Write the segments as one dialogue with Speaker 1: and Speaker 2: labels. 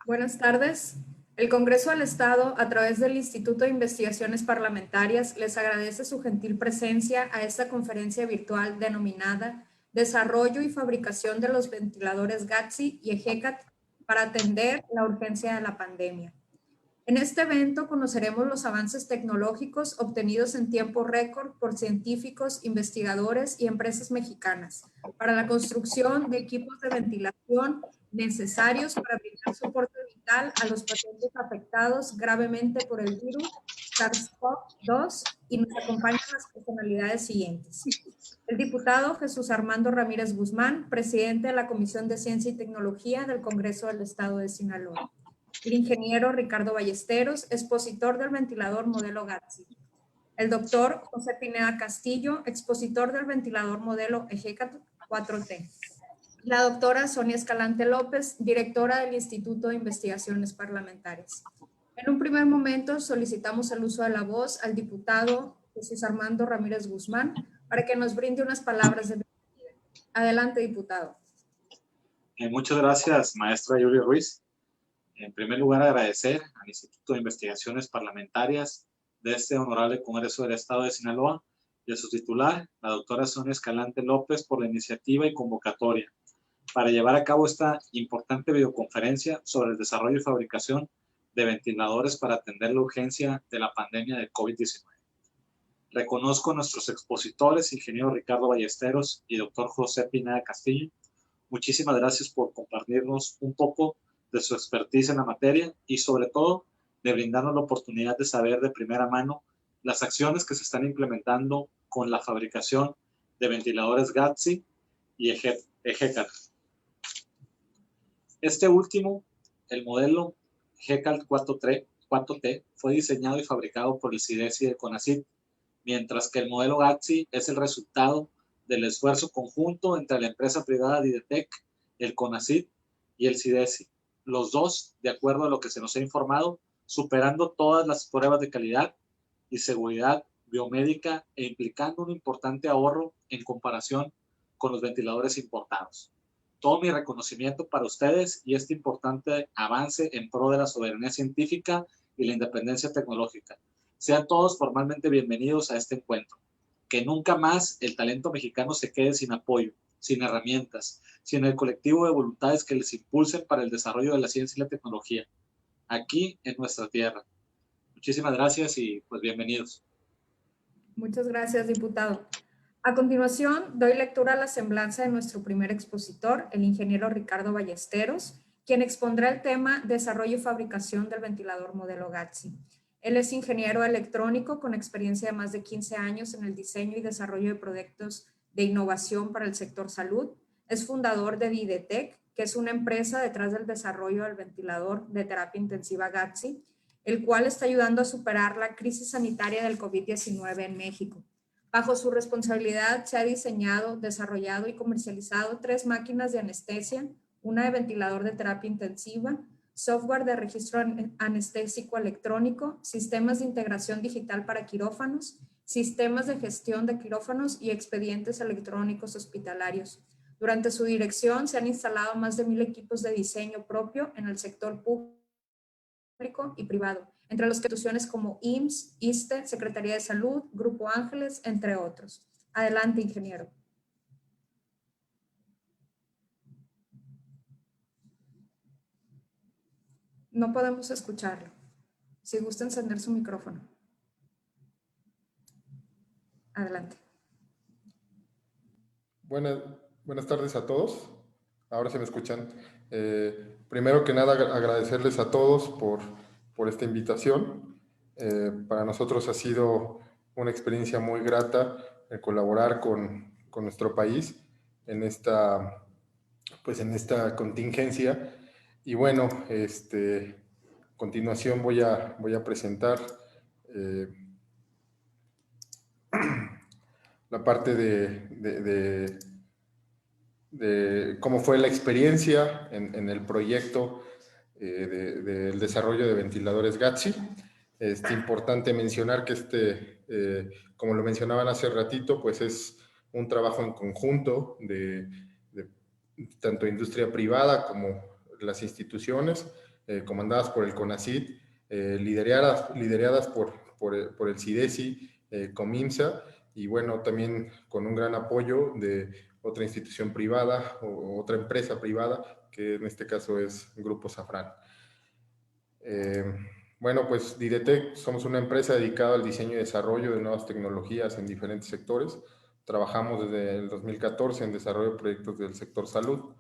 Speaker 1: Buenas tardes. El Congreso del Estado, a través del Instituto de Investigaciones Parlamentarias, les agradece su gentil presencia a esta conferencia virtual denominada Desarrollo y Fabricación de los Ventiladores GATSI y EJECAT para atender la urgencia de la pandemia. En este evento conoceremos los avances tecnológicos obtenidos en tiempo récord por científicos, investigadores y empresas mexicanas para la construcción de equipos de ventilación necesarios para brindar soporte vital a los pacientes afectados gravemente por el virus SARS-CoV-2 y nos acompañan las personalidades siguientes. El diputado Jesús Armando Ramírez Guzmán, presidente de la Comisión de Ciencia y Tecnología del Congreso del Estado de Sinaloa. El ingeniero Ricardo Ballesteros, expositor del ventilador modelo GATSI. El doctor José Pineda Castillo, expositor del ventilador modelo EJECAT 4T. La doctora Sonia Escalante López, directora del Instituto de Investigaciones Parlamentarias. En un primer momento solicitamos el uso de la voz al diputado Jesús Armando Ramírez Guzmán para que nos brinde unas palabras de bienvenida. Adelante, diputado.
Speaker 2: Muchas gracias, maestra Yuli Ruiz. En primer lugar, agradecer al Instituto de Investigaciones Parlamentarias de este Honorable Congreso del Estado de Sinaloa y a su titular, la doctora Sonia Escalante López, por la iniciativa y convocatoria para llevar a cabo esta importante videoconferencia sobre el desarrollo y fabricación de ventiladores para atender la urgencia de la pandemia de COVID-19. Reconozco a nuestros expositores, ingeniero Ricardo Ballesteros y doctor José Pineda Castillo. Muchísimas gracias por compartirnos un poco de su expertise en la materia y sobre todo de brindarnos la oportunidad de saber de primera mano las acciones que se están implementando con la fabricación de ventiladores GATSI y EJECAT. Este último, el modelo EJECAT 4T, fue diseñado y fabricado por el CIDESI y el CONACYT, mientras que el modelo GATSI es el resultado del esfuerzo conjunto entre la empresa privada Didetec, el CONACYT y el CIDESI. Los dos, de acuerdo a lo que se nos ha informado, superando todas las pruebas de calidad y seguridad biomédica e implicando un importante ahorro en comparación con los ventiladores importados. Todo mi reconocimiento para ustedes y este importante avance en pro de la soberanía científica y la independencia tecnológica. Sean todos formalmente bienvenidos a este encuentro. Que nunca más el talento mexicano se quede sin apoyo, sin herramientas, sin el colectivo de voluntades que les impulsen para el desarrollo de la ciencia y la tecnología, aquí en nuestra tierra. Muchísimas gracias y pues bienvenidos.
Speaker 1: Muchas gracias, diputado. A continuación, doy lectura a la semblanza de nuestro primer expositor, el ingeniero Ricardo Ballesteros, quien expondrá el tema Desarrollo y Fabricación del Ventilador Modelo GATSI. Él es ingeniero electrónico con experiencia de más de 15 años en el diseño y desarrollo de proyectos de innovación para el sector salud. Es fundador de Didetec, que es una empresa detrás del desarrollo del ventilador de terapia intensiva GATSI, el cual está ayudando a superar la crisis sanitaria del COVID-19 en México. Bajo su responsabilidad se ha diseñado, desarrollado y comercializado 3 máquinas de anestesia, una de ventilador de terapia intensiva, software de registro anestésico electrónico, sistemas de integración digital para quirófanos, sistemas de gestión de quirófanos y expedientes electrónicos hospitalarios. Durante su dirección se han instalado más de 1,000 equipos de diseño propio en el sector público y privado, entre las instituciones como IMSS, ISSSTE, Secretaría de Salud, Grupo Ángeles, entre otros. Adelante, ingeniero. No podemos escucharlo. Si gusta encender su micrófono. Adelante.
Speaker 3: Buenas tardes a todos. Ahora se me escuchan. Primero que nada, agradecerles a todos por esta invitación. Para nosotros ha sido una experiencia muy grata el colaborar con nuestro país en esta contingencia. Y bueno, a continuación voy a presentar la parte de cómo fue la experiencia en el proyecto del desarrollo de ventiladores GATSI. Es importante mencionar que como lo mencionaban hace ratito, pues es un trabajo en conjunto de tanto industria privada como las instituciones, comandadas por el CONACYT, lideradas por el CIDESI, Comimsa, y bueno, también con un gran apoyo de otra institución privada o otra empresa privada, que en este caso es Grupo Safran. Bueno, pues Didetec somos una empresa dedicada al diseño y desarrollo de nuevas tecnologías en diferentes sectores. Trabajamos desde el 2014 en desarrollo de proyectos del sector salud.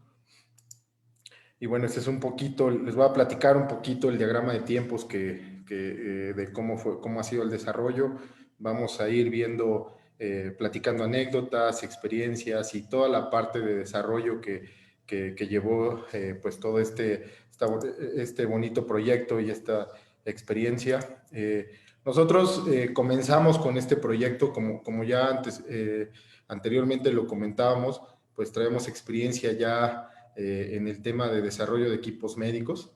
Speaker 3: Y bueno, este es un poquito, les voy a platicar un poquito el diagrama de tiempos de cómo ha sido el desarrollo. Vamos a ir viendo, platicando anécdotas, experiencias y toda la parte de desarrollo que llevó pues todo este bonito proyecto y esta experiencia. Nosotros comenzamos con este proyecto, como ya anteriormente lo comentábamos, pues traemos experiencia ya en el tema de desarrollo de equipos médicos.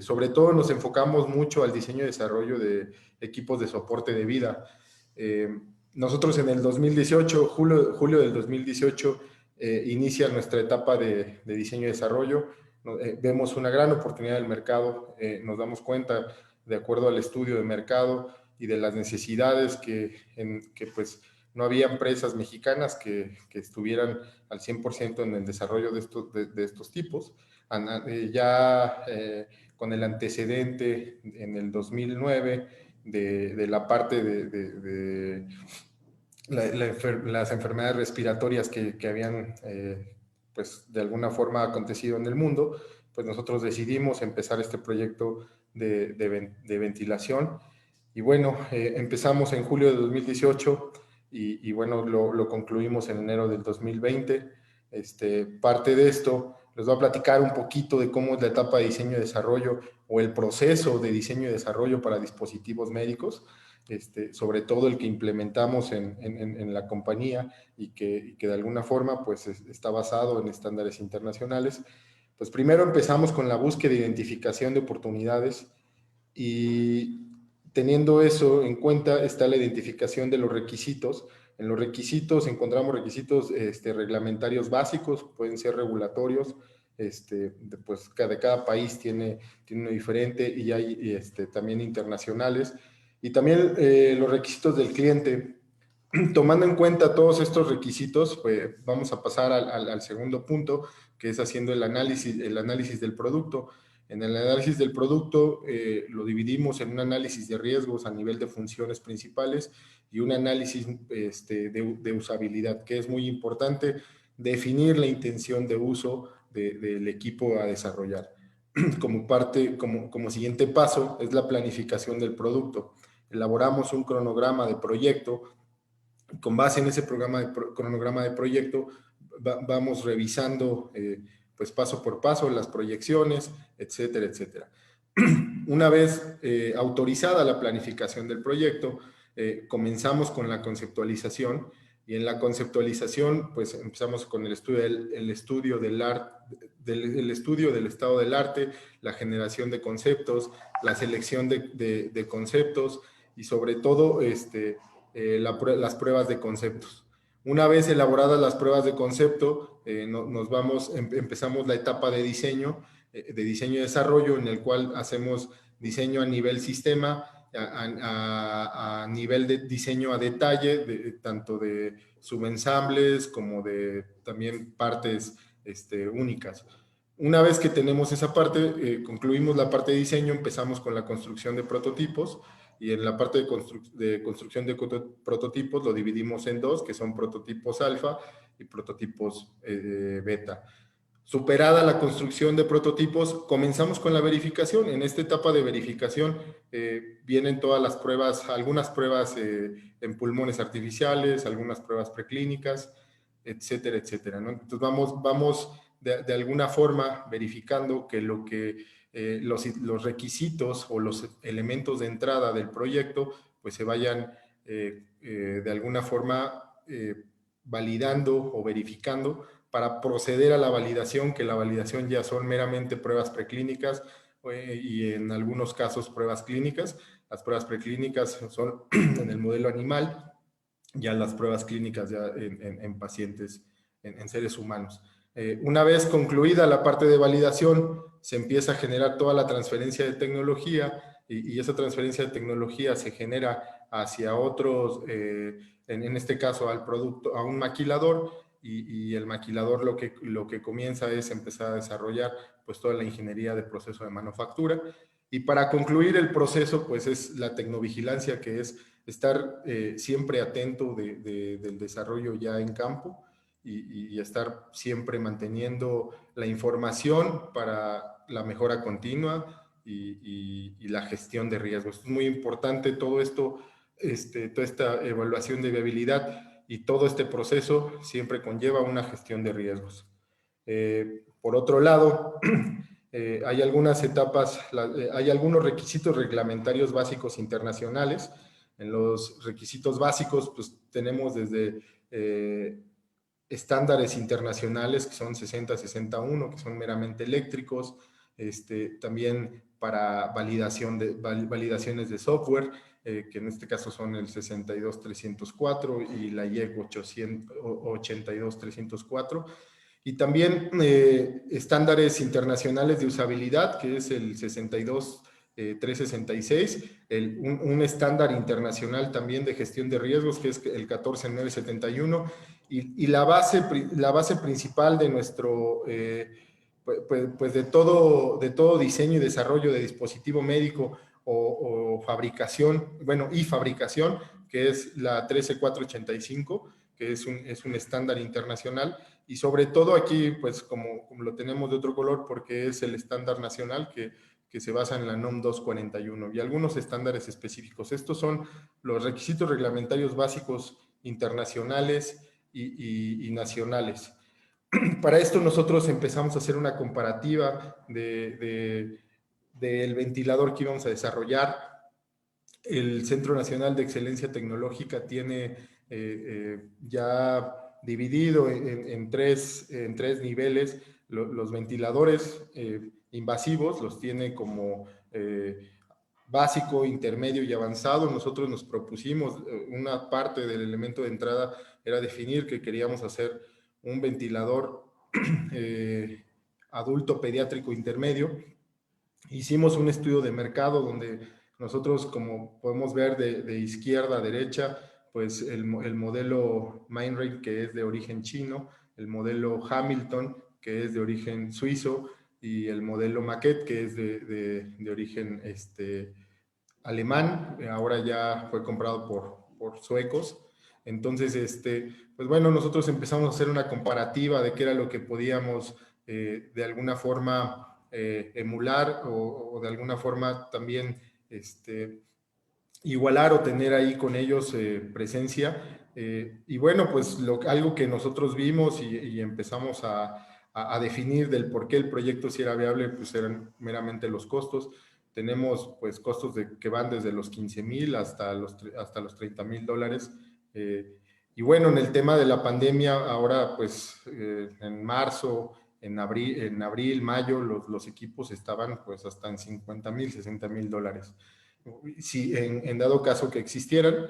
Speaker 3: Sobre todo nos enfocamos mucho al diseño y desarrollo de equipos de soporte de vida. Nosotros en el 2018, julio del 2018, inicia nuestra etapa de diseño y desarrollo. Vemos una gran oportunidad del mercado, nos damos cuenta, de acuerdo al estudio de mercado y de las necesidades que pues no había empresas mexicanas que estuvieran al 100% en el desarrollo de estos tipos. Ya con el antecedente en el 2009 de la parte de las enfermedades respiratorias que habían, pues de alguna forma acontecido en el mundo, pues nosotros decidimos empezar este proyecto de ventilación. Y bueno, empezamos en julio de 2018 y bueno, lo concluimos en enero del 2020. Parte de esto, les voy a platicar un poquito de cómo es la etapa de diseño y desarrollo o el proceso de diseño y desarrollo para dispositivos médicos, sobre todo el que implementamos en la compañía y que de alguna forma pues está basado en estándares internacionales. Pues primero empezamos con la búsqueda e identificación de oportunidades y teniendo eso en cuenta está la identificación de los requisitos. En los requisitos encontramos requisitos reglamentarios básicos, pueden ser regulatorios, pues de cada país tiene uno diferente y hay también internacionales. Y también los requisitos del cliente. Tomando en cuenta todos estos requisitos, pues vamos a pasar al segundo punto, que es haciendo el análisis del producto. En el análisis del producto lo dividimos en un análisis de riesgos a nivel de funciones principales y un análisis de usabilidad, que es muy importante definir la intención de uso del equipo a desarrollar. Como siguiente paso es la planificación del producto. Elaboramos un cronograma de proyecto. Con base en ese cronograma de proyecto vamos revisando pues paso por paso las proyecciones, etcétera, etcétera. Una vez autorizada la planificación del proyecto, comenzamos con la conceptualización y en la conceptualización pues empezamos con el estudio del estado del arte, la generación de conceptos, la selección de conceptos y sobre todo las pruebas de conceptos. Una vez elaboradas las pruebas de concepto, empezamos la etapa de diseño y desarrollo, en el cual hacemos diseño a nivel sistema, a nivel de diseño a detalle, tanto de subensambles como de también partes únicas. Una vez que tenemos esa parte, concluimos la parte de diseño, empezamos con la construcción de prototipos. Y en la parte de construcción de prototipos lo dividimos en dos, que son prototipos alfa y prototipos beta. Superada la construcción de prototipos, comenzamos con la verificación. En esta etapa de verificación vienen todas las pruebas, algunas pruebas en pulmones artificiales, algunas pruebas preclínicas, etcétera, etcétera, ¿no? Entonces vamos de alguna forma verificando que los requisitos o los elementos de entrada del proyecto pues se vayan de alguna forma validando o verificando para proceder a la validación, que la validación ya son meramente pruebas preclínicas y en algunos casos pruebas clínicas. Las pruebas preclínicas son en el modelo animal, ya las pruebas clínicas ya en pacientes, en seres humanos. Una vez concluida la parte de validación, se empieza a generar toda la transferencia de tecnología y esa transferencia de tecnología se genera hacia otros, en este caso al producto, a un maquilador, y el maquilador lo que comienza es empezar a desarrollar pues toda la ingeniería de proceso de manufactura. Y para concluir el proceso, pues es la tecnovigilancia, que es estar siempre atento del desarrollo ya en campo y estar siempre manteniendo la información para la mejora continua y la gestión de riesgos. Es muy importante todo esto, toda esta evaluación de viabilidad y todo este proceso siempre conlleva una gestión de riesgos. Por otro lado, hay algunas etapas, hay algunos requisitos reglamentarios básicos internacionales. En los requisitos básicos, pues tenemos desde estándares internacionales que son 6061, que son meramente eléctricos, también para validaciones de software, que en este caso son el 62304 y la IEC 82304. Y también estándares internacionales de usabilidad, que es el 62366, un estándar internacional también de gestión de riesgos, que es el 14971, y la base principal de nuestro, pues de todo diseño y desarrollo de dispositivo médico o fabricación, bueno, y fabricación, que es la 13485, que es un estándar internacional, y sobre todo aquí, pues como lo tenemos de otro color, porque es el estándar nacional que se basa en la NOM 241 y algunos estándares específicos. Estos son los requisitos reglamentarios básicos internacionales y nacionales. Para esto nosotros empezamos a hacer una comparativa del ventilador que íbamos a desarrollar. El Centro Nacional de Excelencia Tecnológica tiene ya dividido en tres niveles los ventiladores invasivos, los tiene como básico, intermedio y avanzado. Nosotros nos propusimos, una parte del elemento de entrada era definir que queríamos hacer un ventilador adulto pediátrico intermedio. Hicimos un estudio de mercado donde nosotros, como podemos ver de izquierda a derecha, pues el modelo Mindray, que es de origen chino, el modelo Hamilton, que es de origen suizo, y el modelo Maquette, que es de origen alemán, ahora ya fue comprado por suecos. Entonces, pues bueno, nosotros empezamos a hacer una comparativa de qué era lo que podíamos de alguna forma emular o de alguna forma también igualar o tener ahí con ellos presencia. Y bueno, pues algo que nosotros vimos y empezamos a definir del por qué el proyecto si era viable, pues eran meramente los costos. Tenemos pues costos que van desde los 15,000 hasta los $30,000. Y bueno, en el tema de la pandemia, ahora pues en marzo, en abril, mayo, los equipos estaban pues hasta en $50,000, $60,000. Si en dado caso que existieran,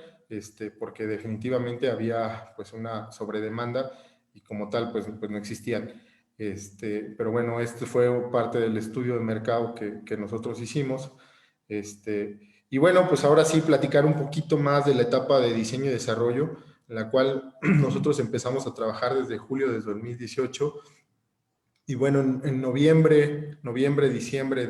Speaker 3: porque definitivamente había pues una sobredemanda y como tal pues no existían. Pero bueno, fue parte del estudio de mercado que nosotros hicimos. Y bueno, pues ahora sí platicar un poquito más de la etapa de diseño y desarrollo, en la cual nosotros empezamos a trabajar desde julio de 2018. Y bueno, en noviembre, diciembre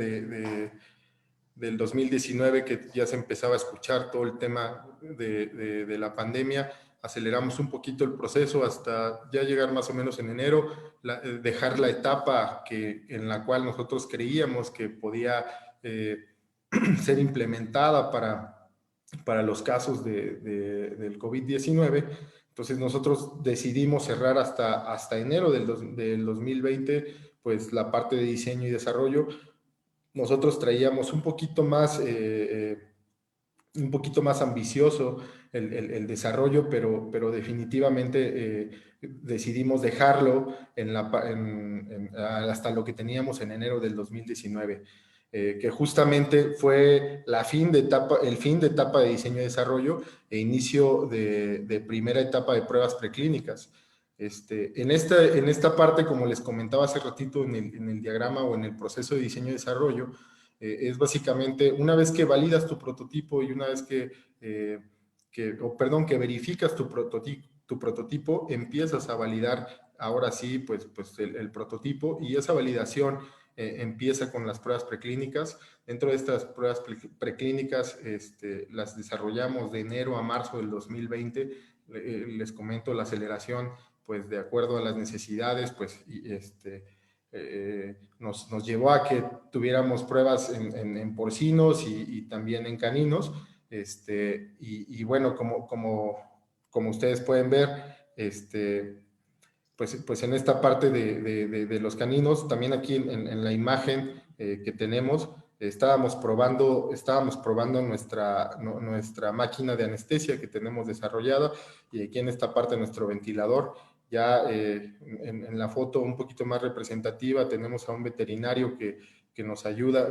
Speaker 3: del 2019, que ya se empezaba a escuchar todo el tema de la pandemia, aceleramos un poquito el proceso hasta ya llegar más o menos en enero, dejar la etapa en la cual nosotros creíamos que podía ser implementada para los casos del COVID-19. Entonces nosotros decidimos cerrar hasta enero del 2020, pues la parte de diseño y desarrollo. Nosotros traíamos un poquito más ambicioso el desarrollo, pero definitivamente decidimos dejarlo hasta lo que teníamos en enero del 2019, que justamente fue el fin de etapa de diseño y desarrollo e inicio de primera etapa de pruebas preclínicas. En esta parte, como les comentaba hace ratito en el diagrama o en el proceso de diseño y desarrollo, es básicamente una vez que validas tu prototipo y una vez que verificas tu prototipo, empiezas a validar ahora sí pues el prototipo, y esa validación empieza con las pruebas preclínicas. Dentro de estas pruebas preclínicas las desarrollamos de enero a marzo del 2020. Les comento la aceleración, pues de acuerdo a las necesidades, pues nos llevó a que tuviéramos pruebas en porcinos y también en caninos. Y bueno, como ustedes pueden ver, pues en esta parte de los caninos, también aquí en la imagen que tenemos, estábamos probando nuestra máquina de anestesia que tenemos desarrollada, y aquí en esta parte nuestro ventilador. Ya en la foto un poquito más representativa tenemos a un veterinario que nos ayuda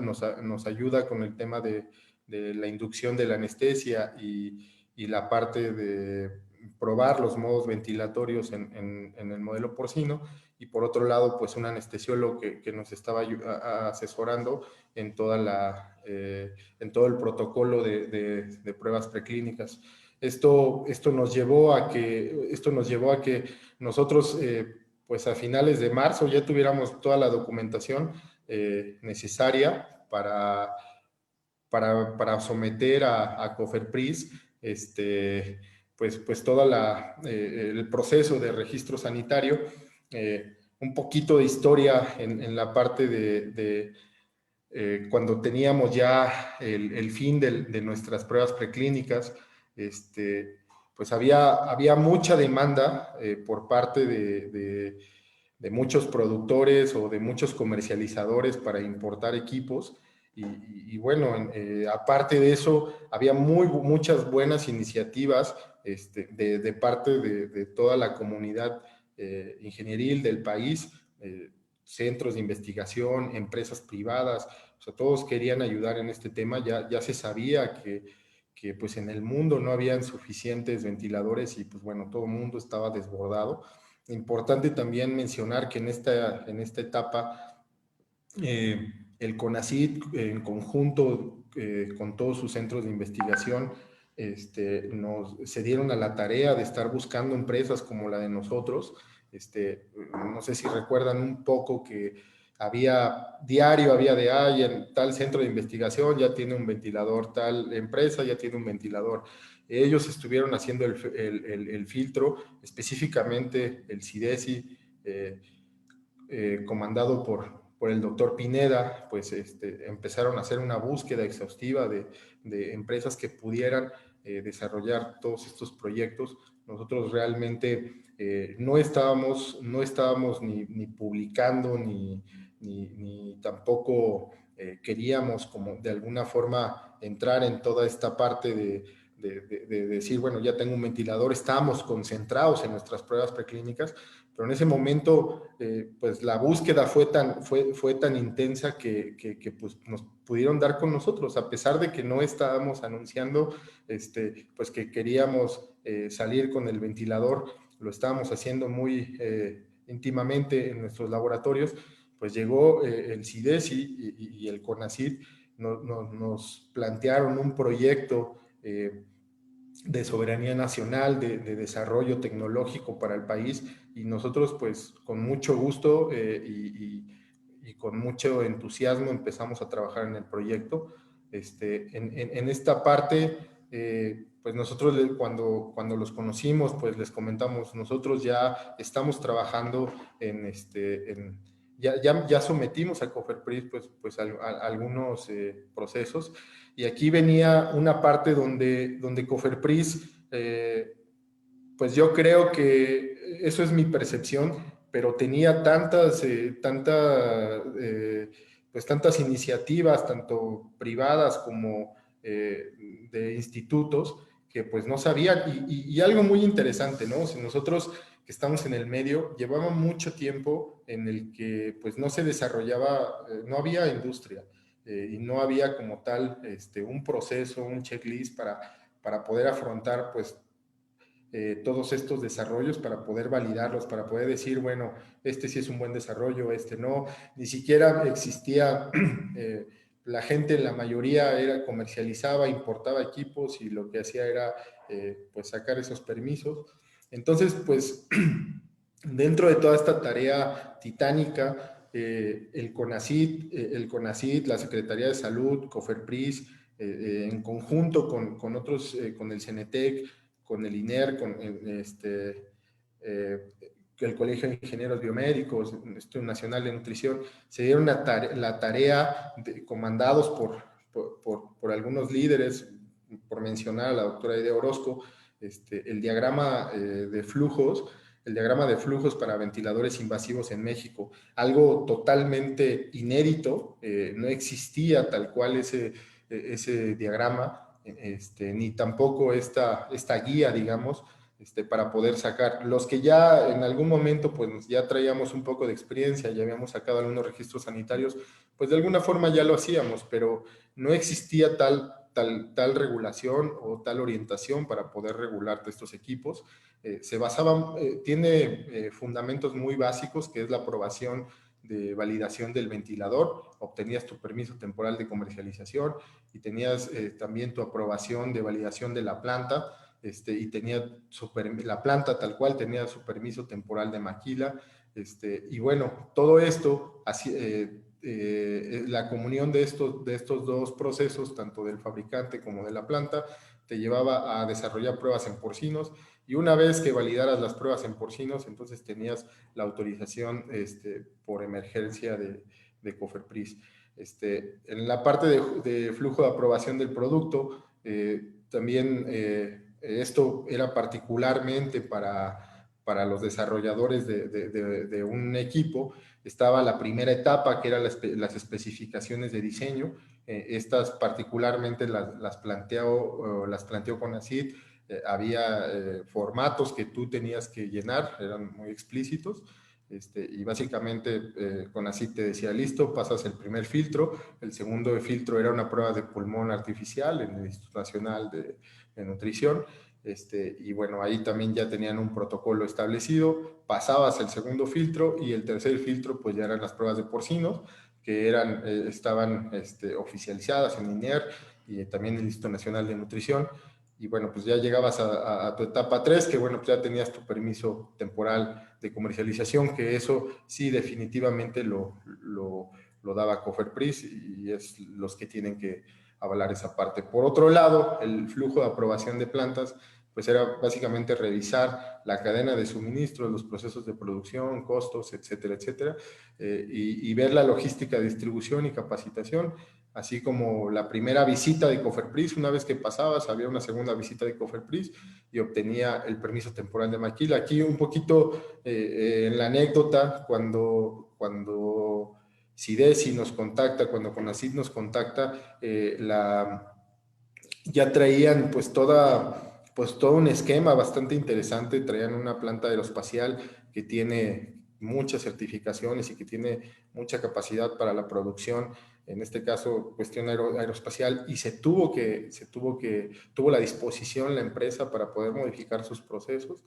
Speaker 3: con el tema de la inducción de la anestesia y la parte de probar los modos ventilatorios en el modelo porcino. Y por otro lado, pues un anestesiólogo que nos estaba asesorando en todo el protocolo de pruebas preclínicas. Esto nos llevó a que nosotros, pues a finales de marzo, ya tuviéramos toda la documentación necesaria para someter a COFEPRIS pues todo el proceso de registro sanitario. Un poquito de historia en la parte de cuando teníamos ya el fin de nuestras pruebas preclínicas. Pues había mucha demanda por parte de muchos productores o de muchos comercializadores para importar equipos. Y bueno, aparte de eso, había muchas buenas iniciativas de parte de toda la comunidad ingenieril del país, centros de investigación, empresas privadas. O sea, todos querían ayudar en este tema. Ya se sabía que pues en el mundo no habían suficientes ventiladores y pues bueno, todo el mundo estaba desbordado. Importante también mencionar que en esta etapa el CONACYT, en conjunto con todos sus centros de investigación, se dieron a la tarea de estar buscando empresas como la de nosotros. No sé si recuerdan un poco que había en tal centro de investigación ya tiene un ventilador, tal empresa ya tiene un ventilador. Ellos estuvieron haciendo el filtro, específicamente el CIDESI, comandado por el doctor Pineda. Pues empezaron a hacer una búsqueda exhaustiva de empresas que pudieran desarrollar todos estos proyectos. Nosotros realmente no estábamos ni publicando ni tampoco queríamos como de alguna forma entrar en toda esta parte de decir, bueno, ya tengo un ventilador. Estábamos concentrados en nuestras pruebas preclínicas, pero en ese momento pues la búsqueda fue tan intensa que pues nos pudieron dar con nosotros, a pesar de que no estábamos anunciando pues que queríamos salir con el ventilador. Lo estábamos haciendo muy íntimamente en nuestros laboratorios. Pues llegó el CIDESI y el CONACYT, nos plantearon un proyecto de soberanía nacional, de desarrollo tecnológico para el país, y nosotros pues con mucho gusto y con mucho entusiasmo empezamos a trabajar en el proyecto. En esta parte, pues nosotros cuando los conocimos, pues les comentamos, nosotros ya estamos trabajando ya sometimos a COFEPRIS pues algunos procesos. Y aquí venía una parte donde COFEPRIS, pues yo creo que eso es mi percepción, pero tenía tantas iniciativas, tanto privadas como de institutos, que pues no sabían. Y algo muy interesante, ¿no? Si nosotros que estamos en el medio, llevaba mucho tiempo en el que pues no se desarrollaba, no había industria. Y no había como tal un proceso, un checklist para poder afrontar pues todos estos desarrollos para poder validarlos, para poder decir, bueno, este sí es un buen desarrollo, este no. Ni siquiera existía, la gente, la mayoría comercializaba, importaba equipos y lo que hacía era pues sacar esos permisos. Entonces, pues dentro de toda esta tarea titánica, el CONACYT, la Secretaría de Salud, COFEPRIS, en conjunto con otros, con el CENETEC, con el INER, con el Colegio de Ingenieros Biomédicos, el Instituto Nacional de Nutrición, se dieron la tarea comandados por algunos líderes, por mencionar a la doctora Aide Orozco, el diagrama de flujos, el diagrama de flujos para ventiladores invasivos en México, algo totalmente inédito, no existía tal cual ese diagrama, ni tampoco esta guía, digamos, para poder sacar. Los que ya en algún momento pues ya traíamos un poco de experiencia, ya habíamos sacado algunos registros sanitarios, pues de alguna forma ya lo hacíamos, pero no existía tal regulación o tal orientación para poder regularte estos equipos. Se basaban, tiene fundamentos muy básicos, que es la aprobación de validación del ventilador, obtenías tu permiso temporal de comercialización y tenías también tu aprobación de validación de la planta, y tenía la planta tal cual tenía su permiso temporal de maquila, y bueno, todo esto, la comunión de estos dos procesos, tanto del fabricante como de la planta, te llevaba a desarrollar pruebas en porcinos, y una vez que validaras las pruebas en porcinos, entonces tenías la autorización por emergencia de COFEPRIS. En la parte de flujo de aprobación del producto, también esto era particularmente para los desarrolladores de un equipo. Estaba la primera etapa, que eran las especificaciones de diseño. Estas particularmente las planteó CONACYT. Había formatos que tú tenías que llenar, eran muy explícitos. Y básicamente CONACYT te decía, listo, pasas el primer filtro. El segundo filtro era una prueba de pulmón artificial en el Instituto Nacional de Nutrición. Y bueno, ahí también ya tenían un protocolo establecido, pasabas el segundo filtro y el tercer filtro pues ya eran las pruebas de porcinos, que estaban oficializadas en INER y también en el Instituto Nacional de Nutrición. Y bueno, pues ya llegabas a tu etapa 3, que bueno, pues ya tenías tu permiso temporal de comercialización, que eso sí definitivamente lo daba COFEPRIS y es los que tienen que avalar esa parte. Por otro lado, el flujo de aprobación de plantas, pues era básicamente revisar la cadena de suministro, los procesos de producción, costos, etcétera, etcétera, y ver la logística de distribución y capacitación, así como la primera visita de COFEPRIS. Una vez que pasabas, había una segunda visita de COFEPRIS y obtenía el permiso temporal de maquila. Aquí un poquito en la anécdota, cuando CIDESI nos contacta, cuando CONACYT nos contacta, ya traían pues todo un esquema bastante interesante, traían una planta aeroespacial que tiene muchas certificaciones y que tiene mucha capacidad para la producción, en este caso cuestión aeroespacial, y tuvo la disposición la empresa para poder modificar sus procesos,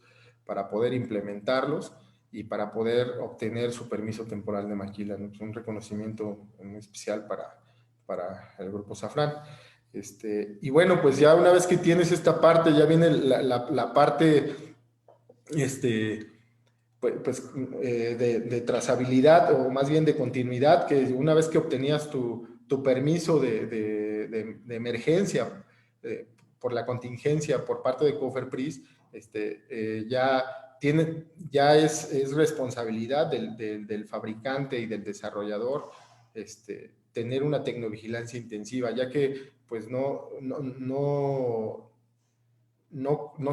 Speaker 3: para poder implementarlos y para poder obtener su permiso temporal de maquila, ¿no? Es un reconocimiento muy especial para el Grupo Safran. Y bueno, pues ya una vez que tienes esta parte, ya viene la parte de trazabilidad, o más bien de continuidad, que una vez que obtenías tu permiso de emergencia por la contingencia por parte de COFEPRIS, ya es responsabilidad del fabricante y del desarrollador tener una tecnovigilancia intensiva, ya que pues no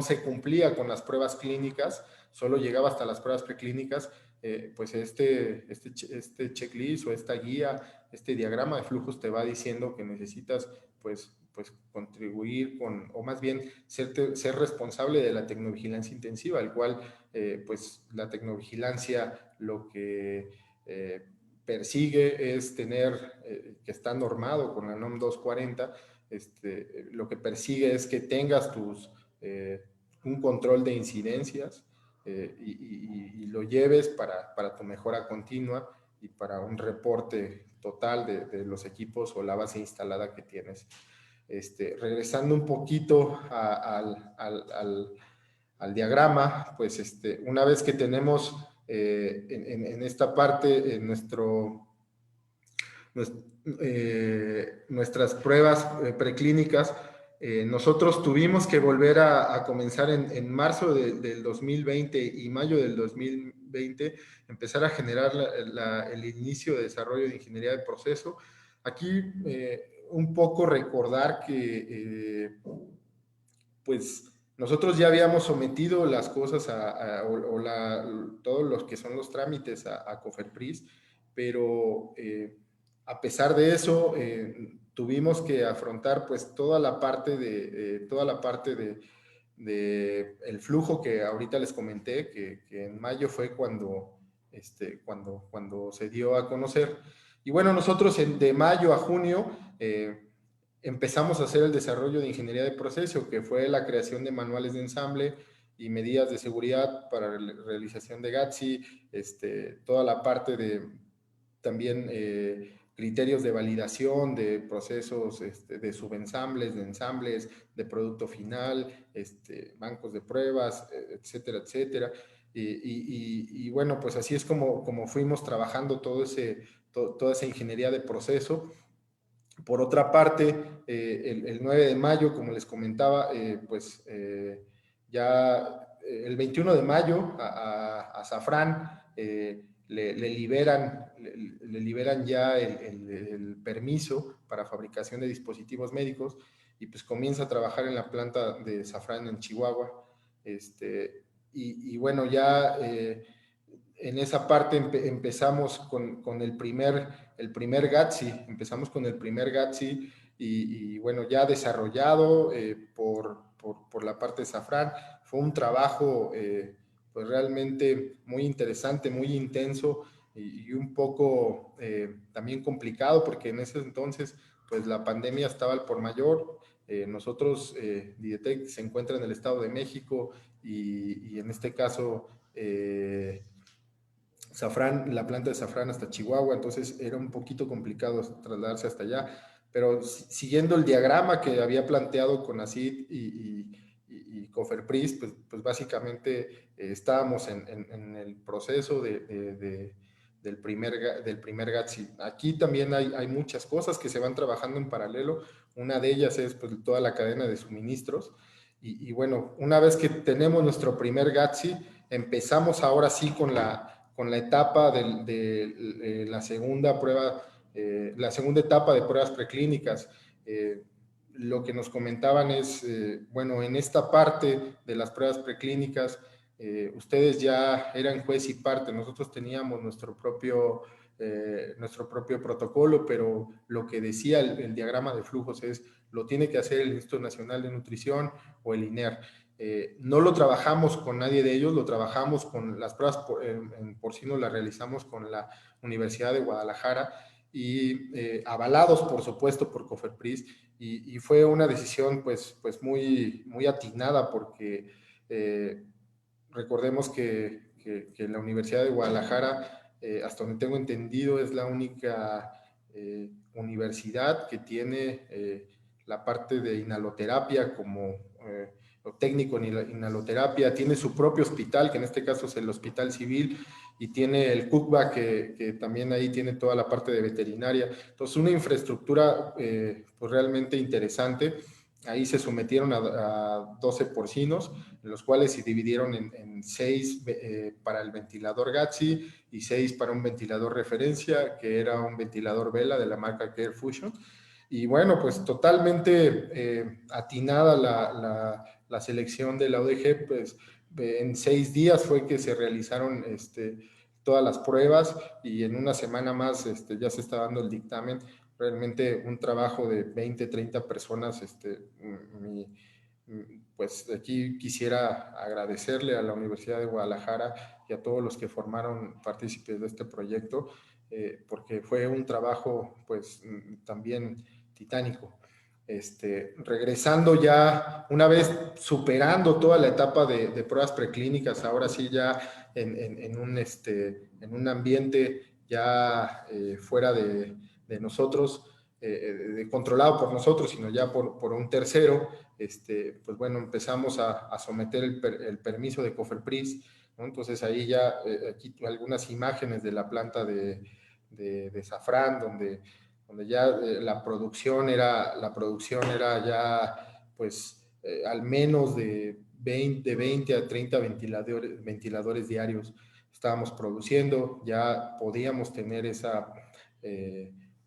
Speaker 3: se cumplía con las pruebas clínicas, solo llegaba hasta las pruebas preclínicas. Pues este checklist o esta guía, este diagrama de flujos te va diciendo que necesitas pues contribuir o más bien ser responsable de la tecnovigilancia intensiva, el cual pues la tecnovigilancia lo que persigue es tener, que está normado con la NOM 240, lo que persigue es que tengas un control de incidencias y lo lleves para tu mejora continua y para un reporte total de los equipos o la base instalada que tienes. Regresando un poquito al diagrama, pues una vez que tenemos en esta parte nuestras pruebas preclínicas, nosotros tuvimos que volver a comenzar en marzo del 2020 y mayo del 2020, empezar a generar el inicio de desarrollo de ingeniería de proceso. Aquí un poco recordar que pues nosotros ya habíamos sometido las cosas todos los que son los trámites a COFEPRIS, pero a pesar de eso tuvimos que afrontar pues toda la parte de el flujo que ahorita les comenté, que en mayo fue cuando se dio a conocer. Y bueno, nosotros de mayo a junio empezamos a hacer el desarrollo de ingeniería de proceso, que fue la creación de manuales de ensamble y medidas de seguridad para la realización de GATSI, toda la parte de también criterios de validación de procesos de subensambles, de ensambles, de producto final, bancos de pruebas, etcétera, etcétera. Y bueno, pues así es como fuimos trabajando toda esa ingeniería de proceso. Por otra parte, el 9 de mayo, como les comentaba, ya el 21 de mayo a Safran le liberan ya el permiso para fabricación de dispositivos médicos y pues comienza a trabajar en la planta de Safran en Chihuahua. Y bueno, ya en esa parte empezamos con el primer GATSI, empezamos con el primer GATSI y bueno, ya desarrollado por la parte de Safran. Fue un trabajo pues realmente muy interesante, muy intenso y un poco también complicado porque en ese entonces pues la pandemia estaba al por mayor. Nosotros, Didetec se encuentra en el Estado de México y en este caso Safran, la planta de Safran hasta Chihuahua, entonces era un poquito complicado trasladarse hasta allá, pero siguiendo el diagrama que había planteado CONACYT y COFEPRIS, pues básicamente estábamos en el proceso del primer GATSI. Aquí también hay muchas cosas que se van trabajando en paralelo, una de ellas es pues, toda la cadena de suministros, y bueno, una vez que tenemos nuestro primer GATSI, empezamos ahora sí con la etapa de la segunda prueba, la segunda etapa de pruebas preclínicas. Lo que nos comentaban es, bueno, en esta parte de las pruebas preclínicas, ustedes ya eran juez y parte, nosotros teníamos nuestro propio protocolo, pero lo que decía el diagrama de flujos es, lo tiene que hacer el Instituto Nacional de Nutrición o el INER. No lo trabajamos con nadie de ellos, lo trabajamos con las pruebas en porcino, las realizamos con la Universidad de Guadalajara y avalados, por supuesto, por COFEPRIS, y fue una decisión pues muy, muy atinada porque recordemos que la Universidad de Guadalajara, hasta donde tengo entendido, es la única universidad que tiene la parte de inhaloterapia como técnico en inhaloterapia, tiene su propio hospital, que en este caso es el Hospital Civil, y tiene el CUCBA, que también ahí tiene toda la parte de veterinaria. Entonces, una infraestructura pues realmente interesante. Ahí se sometieron a 12 porcinos, en los cuales se dividieron en 6 para el ventilador GATSI y 6 para un ventilador referencia, que era un ventilador Vela de la marca Care Fusion. Y bueno, pues totalmente atinada la selección de la ODG, pues en 6 días fue que se realizaron todas las pruebas y en una semana más ya se está dando el dictamen. Realmente un trabajo de 20, 30 personas, pues aquí quisiera agradecerle a la Universidad de Guadalajara y a todos los que formaron partícipes de este proyecto, porque fue un trabajo pues también titánico. regresando ya, una vez superando toda la etapa de pruebas preclínicas, ahora sí ya en un ambiente ya fuera de nosotros, controlado por nosotros, sino ya por un tercero, pues bueno, empezamos a someter el permiso de COFEPRIS, ¿no? Entonces ahí ya, aquí algunas imágenes de la planta de Safrán, donde ya la producción era ya, pues, al menos de 20 a 30 ventiladores diarios estábamos produciendo, ya podíamos tener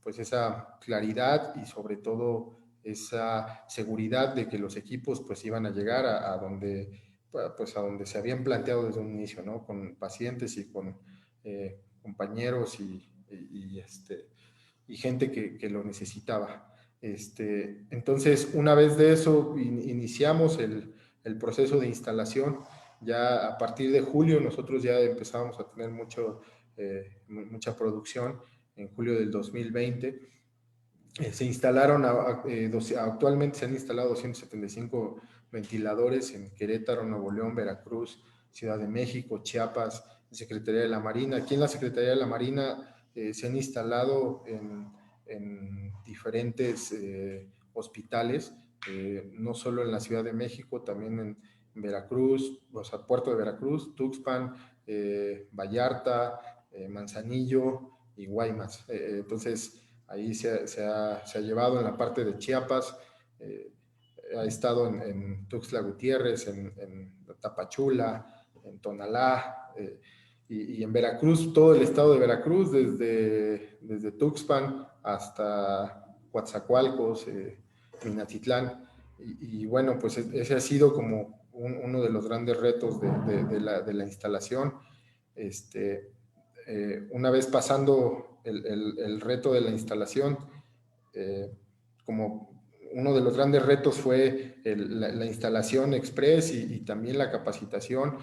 Speaker 3: pues esa claridad y sobre todo esa seguridad de que los equipos pues iban a llegar a donde, pues, a donde se habían planteado desde un inicio, ¿no? Con pacientes y con compañeros y gente que lo necesitaba. Entonces, una vez de eso, iniciamos el proceso de instalación. Ya a partir de julio nosotros ya empezábamos a tener mucha producción en julio del 2020. Se instalaron, actualmente se han instalado 275 ventiladores en Querétaro, Nuevo León, Veracruz, Ciudad de México, Chiapas, Secretaría de la Marina. Aquí en la Secretaría de la Marina se han instalado en diferentes hospitales, no solo en la Ciudad de México, también en Veracruz, o sea, Puerto de Veracruz, Tuxpan, Vallarta, Manzanillo y Guaymas. Entonces, ahí se ha llevado en la parte de Chiapas, ha estado en Tuxtla Gutiérrez, en Tapachula, en Tonalá, y en Veracruz, todo el estado de Veracruz, desde Tuxpan hasta Coatzacoalcos, Minatitlán. Y bueno, pues ese ha sido como uno de los grandes retos de la instalación. Una vez pasando el reto de la instalación, como uno de los grandes retos fue la instalación express y también la capacitación,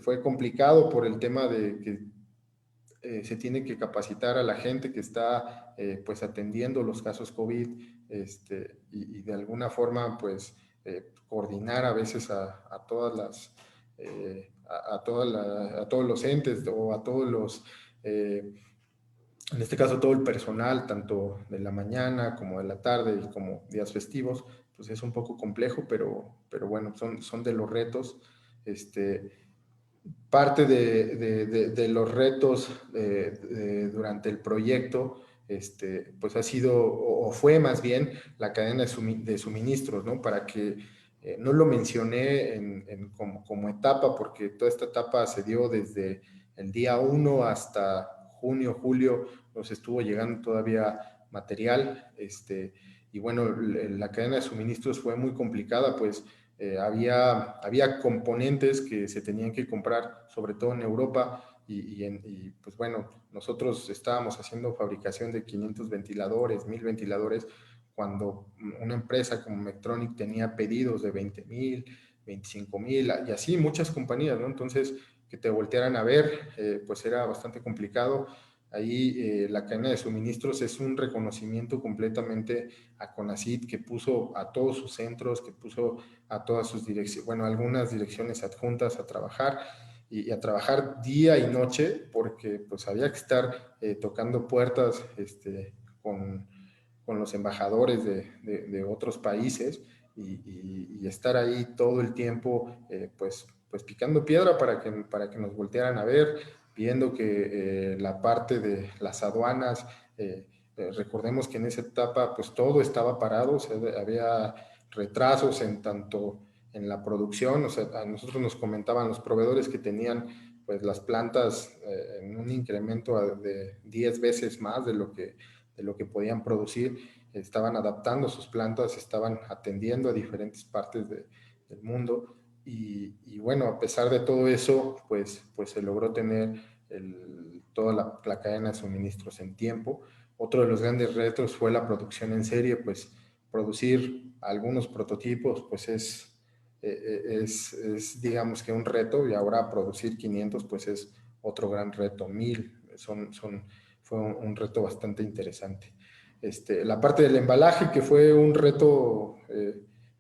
Speaker 3: fue complicado por el tema de que se tiene que capacitar a la gente que está pues atendiendo los casos COVID, y de alguna forma pues coordinar a veces a todas las a todos los entes o a todos los en este caso todo el personal, tanto de la mañana como de la tarde y como días festivos, pues es un poco complejo, pero bueno, son de los retos. Parte de los retos durante el proyecto, pues ha sido, o fue más bien, la cadena de suministros, ¿no? Para que no lo mencioné como etapa, porque toda esta etapa se dio desde el día 1 hasta junio, julio, nos estuvo llegando todavía material, y bueno, la cadena de suministros fue muy complicada, pues había componentes que se tenían que comprar, sobre todo en Europa, y pues bueno, nosotros estábamos haciendo fabricación de 500 ventiladores, 1000 ventiladores, cuando una empresa como Medtronic tenía pedidos de 20,000, 25,000, y así muchas compañías, ¿no? Entonces, que te voltearan a ver, pues era bastante complicado. Ahí la cadena de suministros es un reconocimiento completamente a CONACYT, que puso a todos sus centros, que puso a todas sus direcciones, bueno, algunas direcciones adjuntas a trabajar y a trabajar día y noche, porque pues había que estar tocando puertas con, con los embajadores de otros países y estar ahí todo el tiempo pues picando piedra para que nos voltearan a ver, viendo que la parte de las aduanas, recordemos que en esa etapa pues todo estaba parado, o sea, había retrasos en tanto en la producción, o sea, a nosotros nos comentaban los proveedores que tenían pues las plantas en un incremento de 10 veces más de lo que podían producir, estaban adaptando sus plantas, estaban atendiendo a diferentes partes del mundo y bueno, a pesar de todo eso, pues se logró tener toda la cadena de suministros en tiempo. Otro de los grandes retos fue la producción en serie, pues producir algunos prototipos pues es digamos que un reto, y ahora producir 500 pues es otro gran reto, 1000 fue un reto bastante interesante. La parte del embalaje, que fue un reto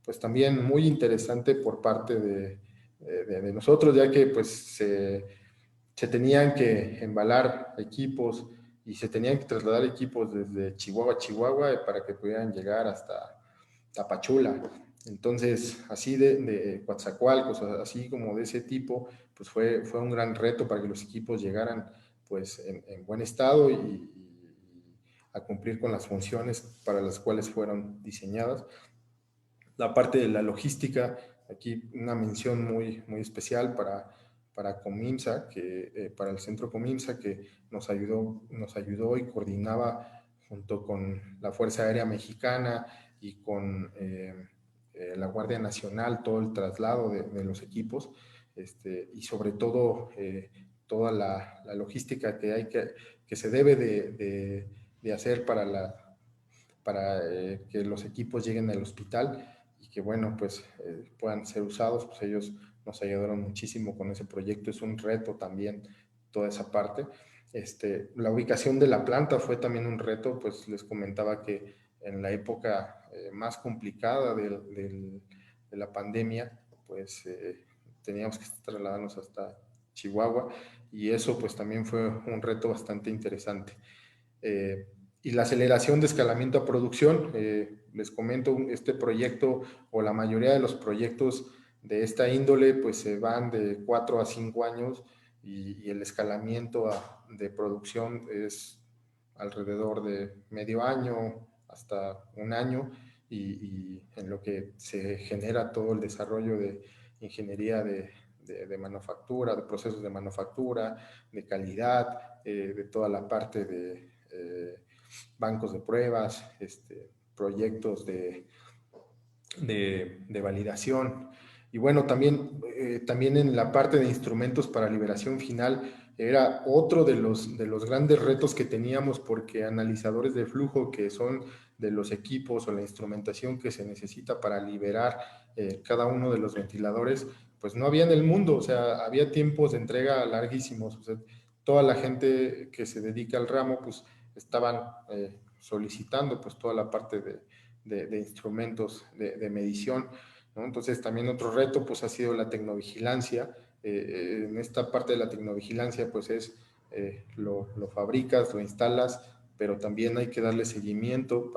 Speaker 3: pues también muy interesante por parte de nosotros, ya que pues se tenían que embalar equipos y se tenían que trasladar equipos desde Chihuahua a Chihuahua para que pudieran llegar hasta Tapachula. Entonces, así de Coatzacoalcos, así como de ese tipo, pues fue un gran reto para que los equipos llegaran pues en buen estado y a cumplir con las funciones para las cuales fueron diseñadas. La parte de la logística, aquí una mención muy especial para Comimsa, para el centro Comimsa, que nos ayudó y coordinaba junto con la Fuerza Aérea Mexicana y con la Guardia Nacional todo el traslado de los equipos, y sobre todo toda la logística que se debe de hacer para que los equipos lleguen al hospital y que, bueno, pues puedan ser usados. Pues ellos nos ayudaron muchísimo con ese proyecto. Es un reto también toda esa parte. La ubicación de la planta fue también un reto. Pues les comentaba que en la época más complicada de la pandemia, pues teníamos que trasladarnos hasta Chihuahua, y eso pues también fue un reto bastante interesante. Y la aceleración de escalamiento a producción, les comento, este proyecto o la mayoría de los proyectos de esta índole pues se van de 4 a 5 años, y el escalamiento de producción es alrededor de medio año hasta un año, y en lo que se genera todo el desarrollo de ingeniería de manufactura, de procesos de manufactura, de calidad, de toda la parte de bancos de pruebas, proyectos de validación. Y bueno, también en la parte de instrumentos para liberación final era otro de los grandes retos que teníamos, porque analizadores de flujo, que son de los equipos o la instrumentación que se necesita para liberar cada uno de los ventiladores, pues no había en el mundo. O sea, había tiempos de entrega larguísimos. O sea, toda la gente que se dedica al ramo pues estaban solicitando pues toda la parte de instrumentos de medición, ¿no? Entonces también otro reto pues ha sido la tecnovigilancia. En esta parte de la tecnovigilancia pues lo fabricas, lo instalas, pero también hay que darle seguimiento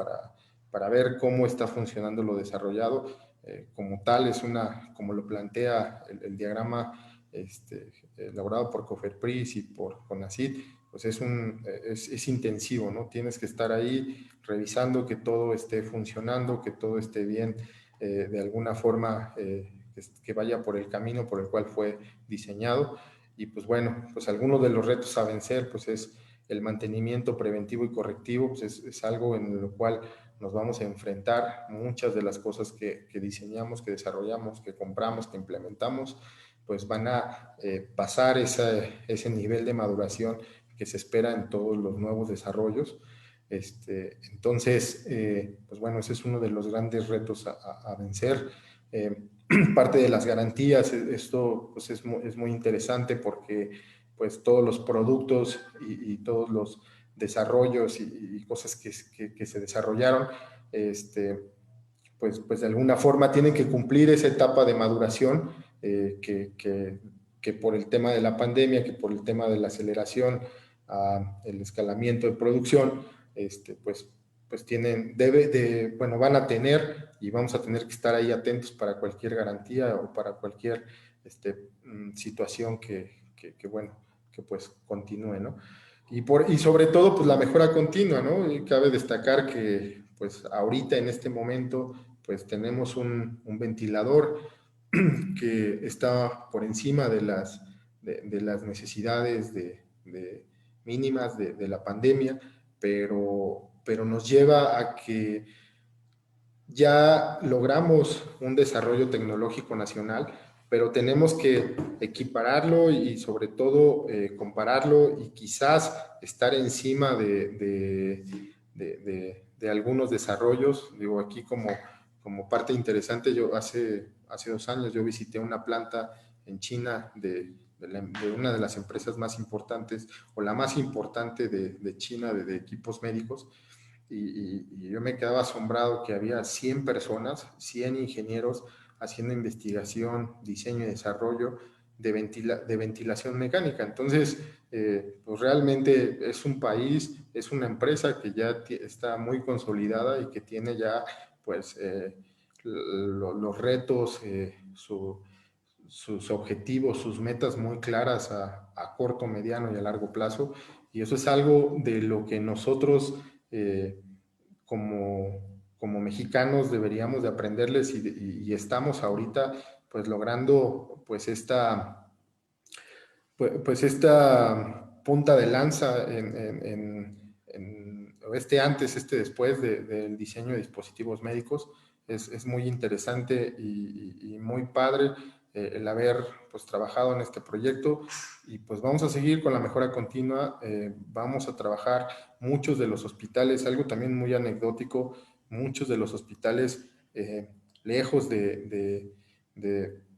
Speaker 3: para ver cómo está funcionando lo desarrollado. Como tal, como lo plantea el diagrama elaborado por Cofepris y por CONACYT, pues es intensivo, ¿no? Tienes que estar ahí revisando que todo esté funcionando, que todo esté bien, de alguna forma que vaya por el camino por el cual fue diseñado. Y pues bueno, pues algunos de los retos a vencer pues es el mantenimiento preventivo y correctivo. Pues es algo en lo cual nos vamos a enfrentar. Muchas de las cosas que diseñamos, que desarrollamos, que compramos, que implementamos, pues van a pasar ese nivel de maduración que se espera en todos los nuevos desarrollos. Entonces, pues bueno, ese es uno de los grandes retos a vencer. Parte de las garantías, esto pues es muy interesante, porque pues todos los productos y todos los desarrollos y cosas que se desarrollaron, pues de alguna forma tienen que cumplir esa etapa de maduración, que por el tema de la pandemia, que por el tema de la aceleración, el escalamiento de producción, pues van a tener, y vamos a tener que estar ahí atentos para cualquier garantía o para cualquier situación que pues continúe, ¿no? Y sobre todo, pues la mejora continua, ¿no? Y cabe destacar que pues ahorita en este momento pues tenemos un ventilador que está por encima de las necesidades mínimas de la pandemia, pero nos lleva a que ya logramos un desarrollo tecnológico nacional, pero tenemos que equipararlo y sobre todo compararlo, y quizás estar encima de algunos desarrollos. Digo, aquí como parte interesante, yo hace 2 años yo visité una planta en China de una de las empresas más importantes, o la más importante de China, de equipos médicos, y yo me quedaba asombrado que había 100 personas, 100 ingenieros haciendo investigación, diseño y desarrollo de ventilación mecánica. Entonces, pues realmente es un país, es una empresa que ya está muy consolidada y que tiene ya pues los retos, sus objetivos, sus metas muy claras a corto, mediano y a largo plazo. Y eso es algo de lo que nosotros como mexicanos deberíamos de aprenderles y estamos ahorita pues logrando pues esta punta de lanza este después del diseño de dispositivos médicos. Es muy interesante y muy padre el haber pues trabajado en este proyecto y pues vamos a seguir con la mejora continua. Vamos a trabajar muchos de los hospitales, algo también muy anecdótico, muchos de los hospitales lejos de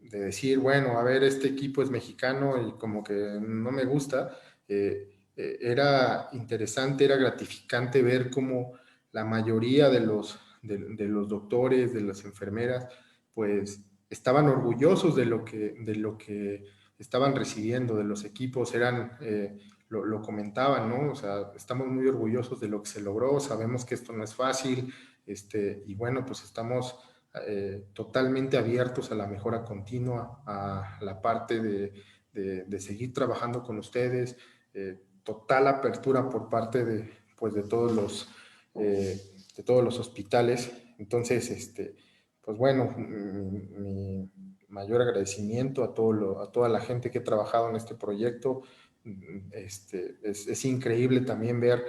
Speaker 3: decir, bueno, a ver, este equipo es mexicano y como que no me gusta, era interesante, era gratificante ver cómo la mayoría de los doctores, de las enfermeras, pues estaban orgullosos de lo que estaban recibiendo, de los equipos, lo comentaban, ¿no? O sea, estamos muy orgullosos de lo que se logró, sabemos que esto no es fácil, y bueno, pues estamos totalmente abiertos a la mejora continua, a la parte de seguir trabajando con ustedes, total apertura por parte pues de todos los hospitales. Entonces, pues bueno, mi mayor agradecimiento a toda la gente que ha trabajado en este proyecto. Es increíble también ver,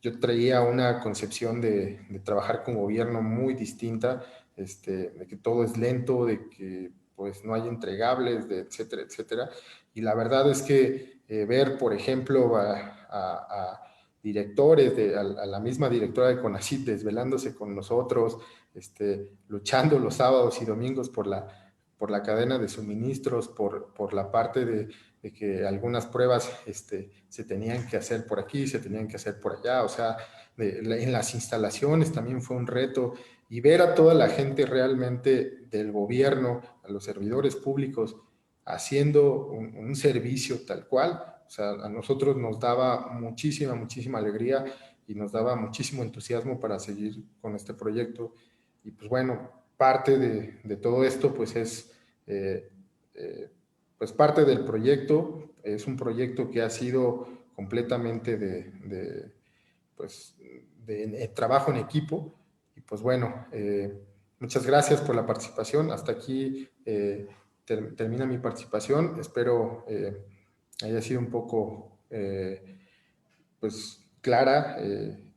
Speaker 3: yo traía una concepción de trabajar con gobierno muy distinta, de que todo es lento, de que pues no hay entregables, etcétera, etcétera. Y la verdad es que ver, por ejemplo, a directores, a la misma directora de CONACYT desvelándose con nosotros, luchando los sábados y domingos por la cadena de suministros, por la parte de que algunas pruebas se tenían que hacer por aquí, se tenían que hacer por allá, o sea, en las instalaciones también fue un reto, y ver a toda la gente realmente del gobierno, a los servidores públicos, haciendo un servicio tal cual, o sea, a nosotros nos daba muchísima, muchísima alegría y nos daba muchísimo entusiasmo para seguir con este proyecto. Y pues bueno, parte de todo esto pues es pues parte del proyecto. Es un proyecto que ha sido completamente pues, de trabajo en equipo. Y pues bueno, muchas gracias por la participación. Hasta aquí termina mi participación. Espero haya sido un poco pues clara.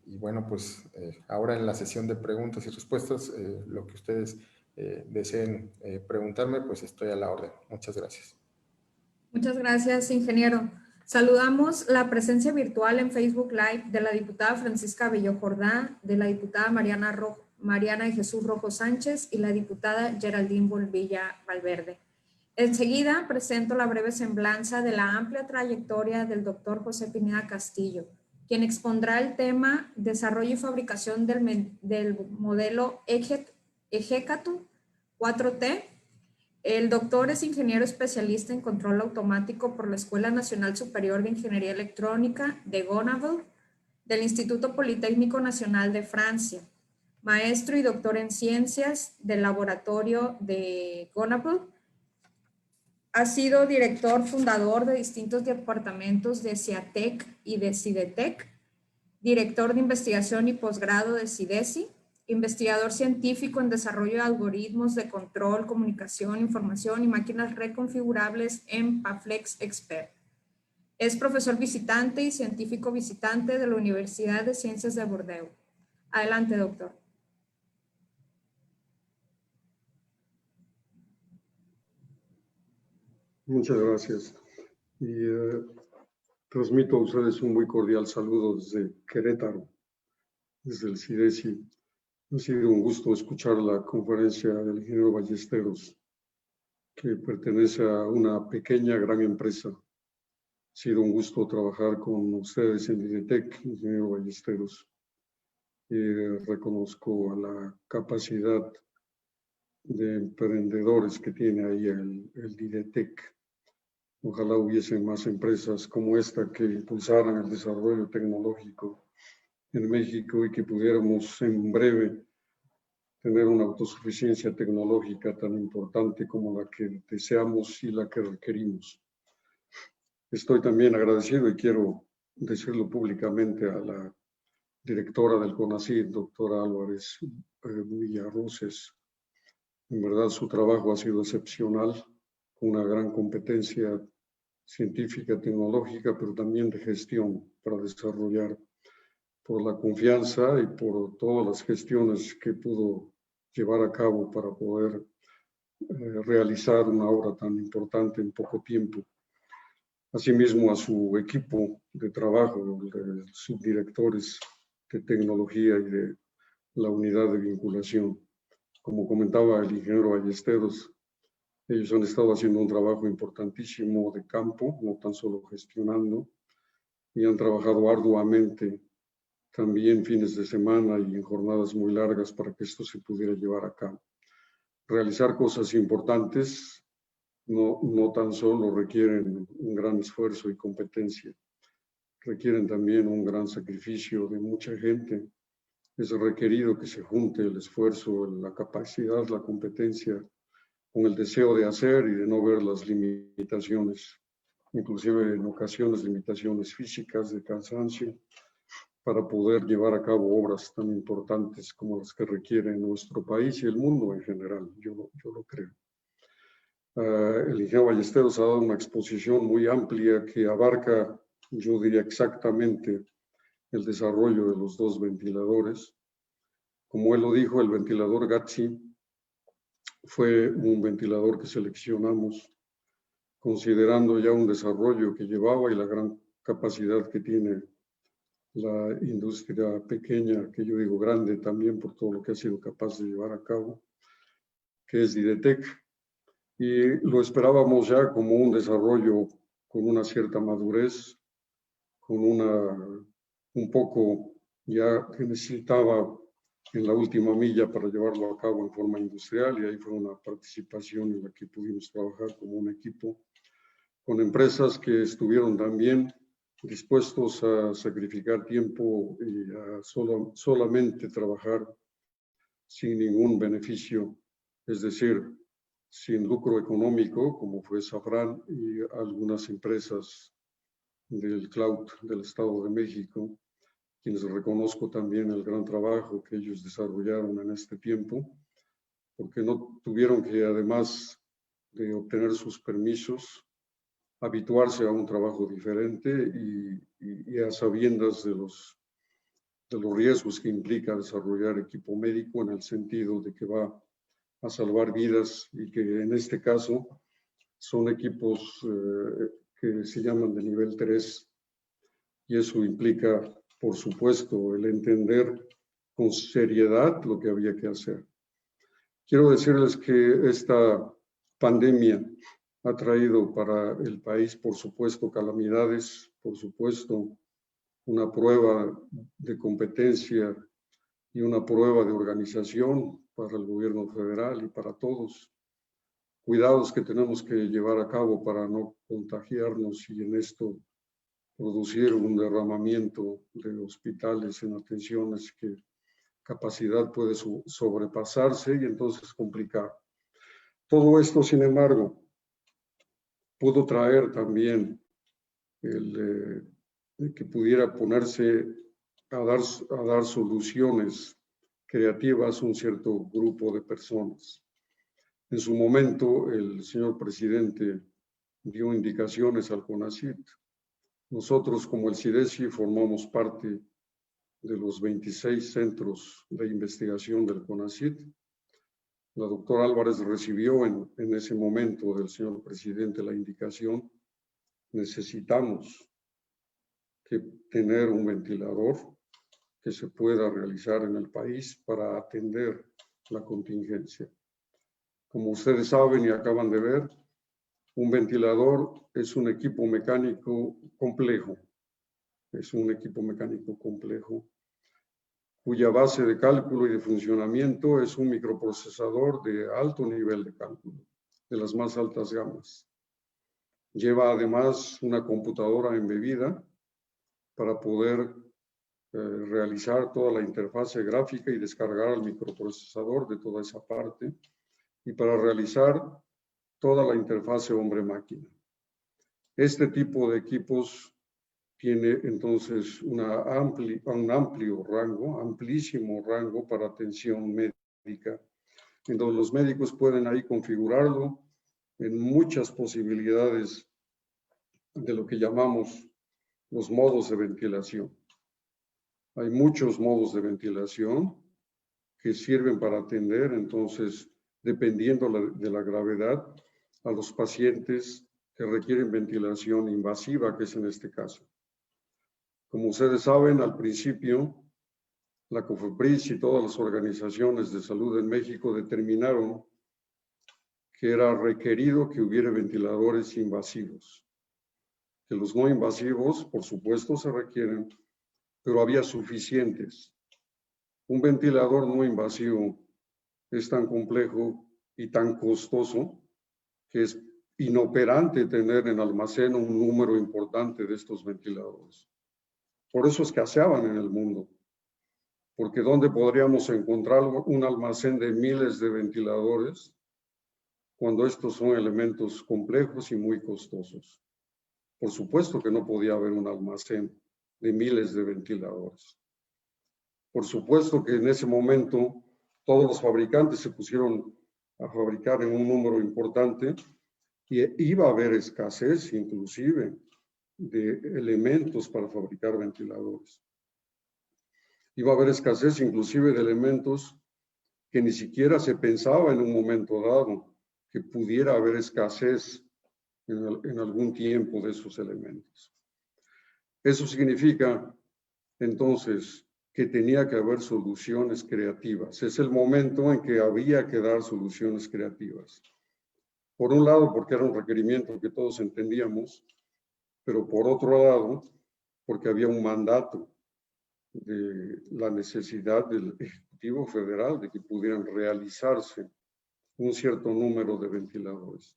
Speaker 3: Y bueno, pues ahora en la sesión de preguntas y respuestas, lo que ustedes deseen preguntarme, pues estoy a la orden. Muchas gracias.
Speaker 1: Muchas gracias, ingeniero. Saludamos la presencia virtual en Facebook Live de la diputada Francisca Abelló Jordá, de la diputada Mariana de Jesús Rojo Sánchez y la diputada Geraldine Bolvilla Valverde. Enseguida presento la breve semblanza de la amplia trayectoria del doctor José Pineda Castillo, quien expondrá el tema Desarrollo y fabricación del modelo EJECATU 4T. El doctor es ingeniero especialista en control automático por la Escuela Nacional Superior de Ingeniería Electrónica de Gonaville, del Instituto Politécnico Nacional de Francia, maestro y doctor en ciencias del laboratorio de Gonaville. Ha sido director fundador de distintos departamentos de CIATEC y de CIDETEC, director de investigación y posgrado de CIDESI, investigador científico en desarrollo de algoritmos de control, comunicación, información y máquinas reconfigurables en PAFLEX Expert. Es profesor visitante y científico visitante de la Universidad de Ciencias de Bordeaux. Adelante, doctor.
Speaker 4: Muchas gracias. Y transmito a ustedes un muy cordial saludo desde Querétaro, desde el CIDESI. Ha sido un gusto escuchar la conferencia del ingeniero Ballesteros, que pertenece a una pequeña, gran empresa. Ha sido un gusto trabajar con ustedes en CIDETEC, ingeniero Ballesteros. reconozco a la capacidad de emprendedores que tiene ahí el DIDETEC. Ojalá hubiesen más empresas como esta que impulsaran el desarrollo tecnológico en México y que pudiéramos en breve tener una autosuficiencia tecnológica tan importante como la que deseamos y la que requerimos. Estoy también agradecido y quiero decirlo públicamente a la directora del CONACYT, doctora Álvarez Villarroces. En verdad su trabajo ha sido excepcional, con una gran competencia científica, tecnológica, pero también de gestión para desarrollar, por la confianza y por todas las gestiones que pudo llevar a cabo para poder realizar una obra tan importante en poco tiempo. Asimismo, a su equipo de trabajo, de subdirectores de tecnología y de la unidad de vinculación. Como comentaba el ingeniero Ballesteros, ellos han estado haciendo un trabajo importantísimo de campo, no tan solo gestionando, y han trabajado arduamente también fines de semana y en jornadas muy largas para que esto se pudiera llevar a cabo. Realizar cosas importantes no tan solo requieren un gran esfuerzo y competencia, requieren también un gran sacrificio de mucha gente. Es requerido que se junte el esfuerzo, la capacidad, la competencia, con el deseo de hacer y de no ver las limitaciones, inclusive en ocasiones limitaciones físicas de cansancio, para poder llevar a cabo obras tan importantes como las que requiere nuestro país y el mundo en general, yo lo creo. El ingeniero Ballesteros ha dado una exposición muy amplia que abarca, yo diría exactamente, el desarrollo de los dos ventiladores. Como él lo dijo, el ventilador GATSI fue un ventilador que seleccionamos considerando ya un desarrollo que llevaba y la gran capacidad que tiene la industria pequeña, que yo digo grande también por todo lo que ha sido capaz de llevar a cabo, que es DIDETEC. Y lo esperábamos ya como un desarrollo con una cierta madurez, con un poco ya que necesitaba en la última milla para llevarlo a cabo en forma industrial, y ahí fue una participación en la que pudimos trabajar como un equipo con empresas que estuvieron también dispuestos a sacrificar tiempo y a solamente trabajar sin ningún beneficio, es decir, sin lucro económico, como fue Safran y algunas empresas del cloud del Estado de México, quienes reconozco también el gran trabajo que ellos desarrollaron en este tiempo, porque no tuvieron que, además de obtener sus permisos, habituarse a un trabajo diferente y a sabiendas de los riesgos que implica desarrollar equipo médico, en el sentido de que va a salvar vidas y que en este caso son equipos que se llaman de nivel 3, y eso implica, por supuesto, el entender con seriedad lo que había que hacer. Quiero decirles que esta pandemia ha traído para el país, por supuesto, calamidades, por supuesto, una prueba de competencia y una prueba de organización para el gobierno federal y para todos. Cuidados que tenemos que llevar a cabo para no contagiarnos y en esto producir un derramamiento de hospitales en atenciones que capacidad puede sobrepasarse y entonces complicar. Todo esto, sin embargo, pudo traer también que pudiera ponerse a dar soluciones creativas a un cierto grupo de personas. En su momento, el señor presidente dio indicaciones al CONACYT. Nosotros, como el CIDESI, formamos parte de los 26 centros de investigación del CONACYT. La doctora Álvarez recibió en ese momento del señor presidente la indicación: necesitamos tener un ventilador que se pueda realizar en el país para atender la contingencia. Como ustedes saben y acaban de ver, un ventilador es un equipo mecánico complejo. Es un equipo mecánico complejo cuya base de cálculo y de funcionamiento es un microprocesador de alto nivel de cálculo, de las más altas gamas. Lleva además una computadora embebida para poder realizar toda la interfase gráfica y descargar al microprocesador de toda esa parte, y para realizar toda la interfase hombre-máquina. Este tipo de equipos tiene entonces un amplio rango, amplísimo rango para atención médica, en donde los médicos pueden ahí configurarlo en muchas posibilidades de lo que llamamos los modos de ventilación. Hay muchos modos de ventilación que sirven para atender, entonces, dependiendo de la gravedad, a los pacientes que requieren ventilación invasiva, que es en este caso. Como ustedes saben, al principio, la COFEPRIS y todas las organizaciones de salud en México determinaron que era requerido que hubiera ventiladores invasivos. Que los no invasivos, por supuesto, se requieren, pero había suficientes. Un ventilador no invasivo es tan complejo y tan costoso que es inoperante tener en almacén un número importante de estos ventiladores. Por eso escaseaban en el mundo, porque ¿dónde podríamos encontrar un almacén de miles de ventiladores cuando estos son elementos complejos y muy costosos? Por supuesto que no podía haber un almacén de miles de ventiladores. Por supuesto que en ese momento todos los fabricantes se pusieron a fabricar en un número importante y iba a haber escasez inclusive de elementos para fabricar ventiladores. Iba a haber escasez inclusive de elementos que ni siquiera se pensaba en un momento dado que pudiera haber escasez en algún tiempo de esos elementos. Eso significa entonces que tenía que haber soluciones creativas. Es el momento en que había que dar soluciones creativas. Por un lado, porque era un requerimiento que todos entendíamos, pero por otro lado, porque había un mandato de la necesidad del Ejecutivo Federal de que pudieran realizarse un cierto número de ventiladores.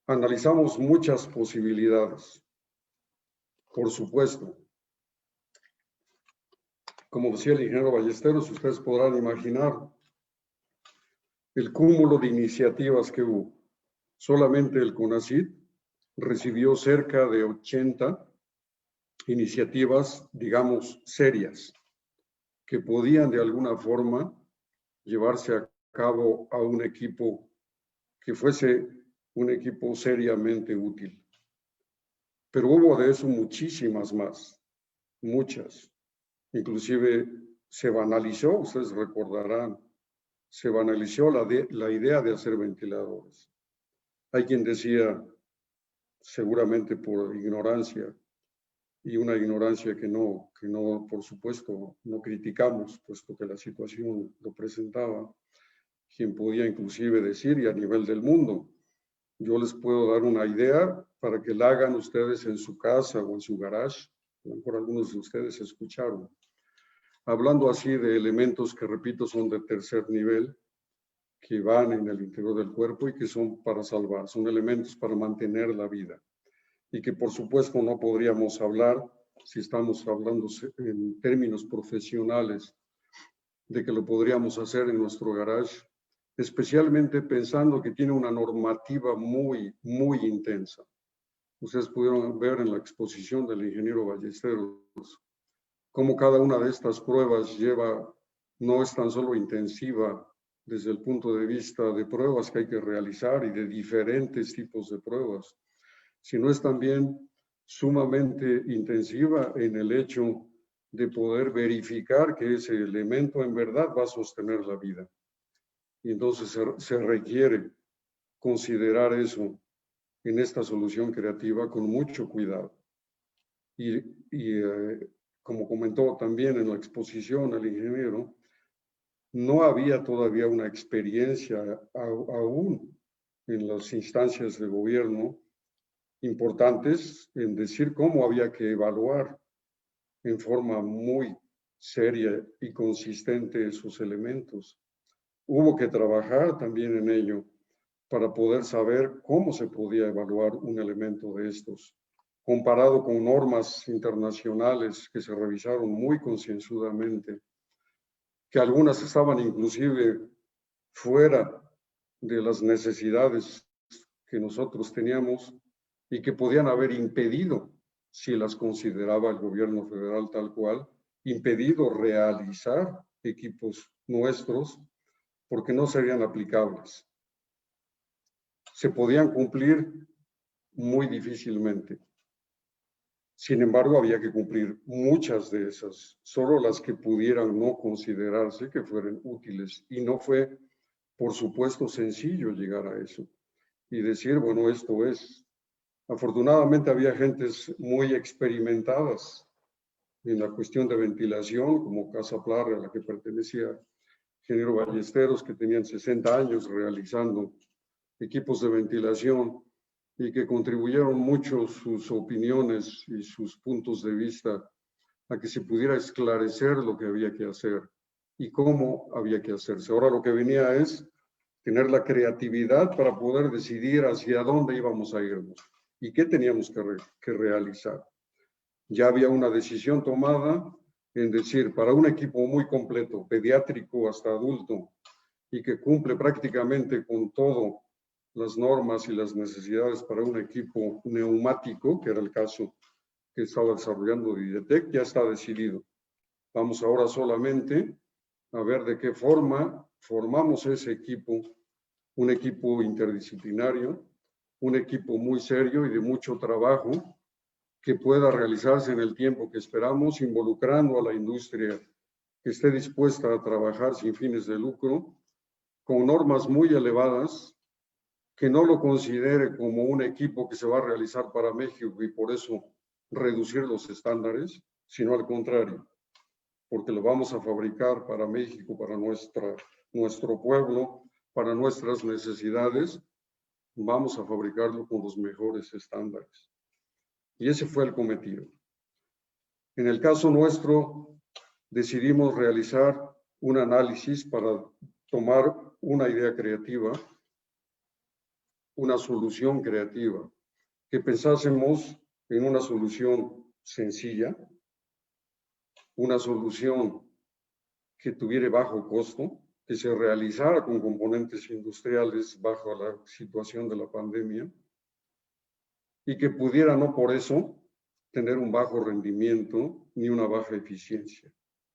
Speaker 4: Analizamos muchas posibilidades. Por supuesto, como decía el ingeniero Ballesteros, ustedes podrán imaginar el cúmulo de iniciativas que hubo. Solamente el CONACYT recibió cerca de 80 iniciativas, digamos, serias, que podían de alguna forma llevarse a cabo a un equipo que fuese un equipo seriamente útil. Pero hubo de eso muchísimas más, muchas. Inclusive se banalizó, ustedes recordarán, se banalizó la idea de hacer ventiladores. Hay quien decía, seguramente por ignorancia, y una ignorancia que no, por supuesto, no criticamos, puesto que la situación lo presentaba, quien podía inclusive decir, y a nivel del mundo, yo les puedo dar una idea para que la hagan ustedes en su casa o en su garage, a lo mejor algunos de ustedes escucharon, hablando así de elementos que, repito, son de tercer nivel, que van en el interior del cuerpo y que son para salvar, son elementos para mantener la vida. Y que por supuesto no podríamos hablar, si estamos hablando en términos profesionales, de que lo podríamos hacer en nuestro garage, especialmente pensando que tiene una normativa muy, muy intensa. Ustedes pudieron ver en la exposición del ingeniero Ballesteros cómo cada una de estas pruebas no es tan solo intensiva desde el punto de vista de pruebas que hay que realizar y de diferentes tipos de pruebas, sino es también sumamente intensiva en el hecho de poder verificar que ese elemento en verdad va a sostener la vida. Y entonces se requiere considerar eso en esta solución creativa con mucho cuidado. Y como comentó también en la exposición el ingeniero, no había todavía una experiencia aún en las instancias de gobierno importantes en decir cómo había que evaluar en forma muy seria y consistente esos elementos. Hubo que trabajar también en ello para poder saber cómo se podía evaluar un elemento de estos, comparado con normas internacionales que se revisaron muy concienzudamente, que algunas estaban inclusive fuera de las necesidades que nosotros teníamos y que podían haber impedido, si las consideraba el gobierno federal tal cual, impedido realizar equipos nuestros porque no serían aplicables. Se podían cumplir muy difícilmente. Sin embargo, había que cumplir muchas de esas, solo las que pudieran no considerarse que fueran útiles. Y no fue, por supuesto, sencillo llegar a eso y decir, bueno, esto es. Afortunadamente había gentes muy experimentadas en la cuestión de ventilación, como Casa Plarre, a la que pertenecía ingeniero Ballesteros, que tenían 60 años realizando equipos de ventilación y que contribuyeron mucho sus opiniones y sus puntos de vista a que se pudiera esclarecer lo que había que hacer y cómo había que hacerse. Ahora lo que venía es tener la creatividad para poder decidir hacia dónde íbamos a irnos y qué teníamos que realizar. Ya había una decisión tomada en decir, para un equipo muy completo, pediátrico hasta adulto, y que cumple prácticamente con todo las normas y las necesidades para un equipo neumático, que era el caso que estaba desarrollando Didetec, ya está decidido. Vamos ahora solamente a ver de qué forma formamos ese equipo, un equipo interdisciplinario, un equipo muy serio y de mucho trabajo, que pueda realizarse en el tiempo que esperamos, involucrando a la industria que esté dispuesta a trabajar sin fines de lucro, con normas muy elevadas, que no lo considere como un equipo que se va a realizar para México y por eso reducir los estándares, sino al contrario, porque lo vamos a fabricar para México, para nuestro pueblo, para nuestras necesidades, vamos a fabricarlo con los mejores estándares. Y ese fue el cometido. En el caso nuestro, decidimos realizar un análisis para tomar una idea creativa, una solución creativa, que pensásemos en una solución sencilla, una solución que tuviera bajo costo, que se realizara con componentes industriales bajo la situación de la pandemia y que pudiera no por eso tener un bajo rendimiento ni una baja eficiencia,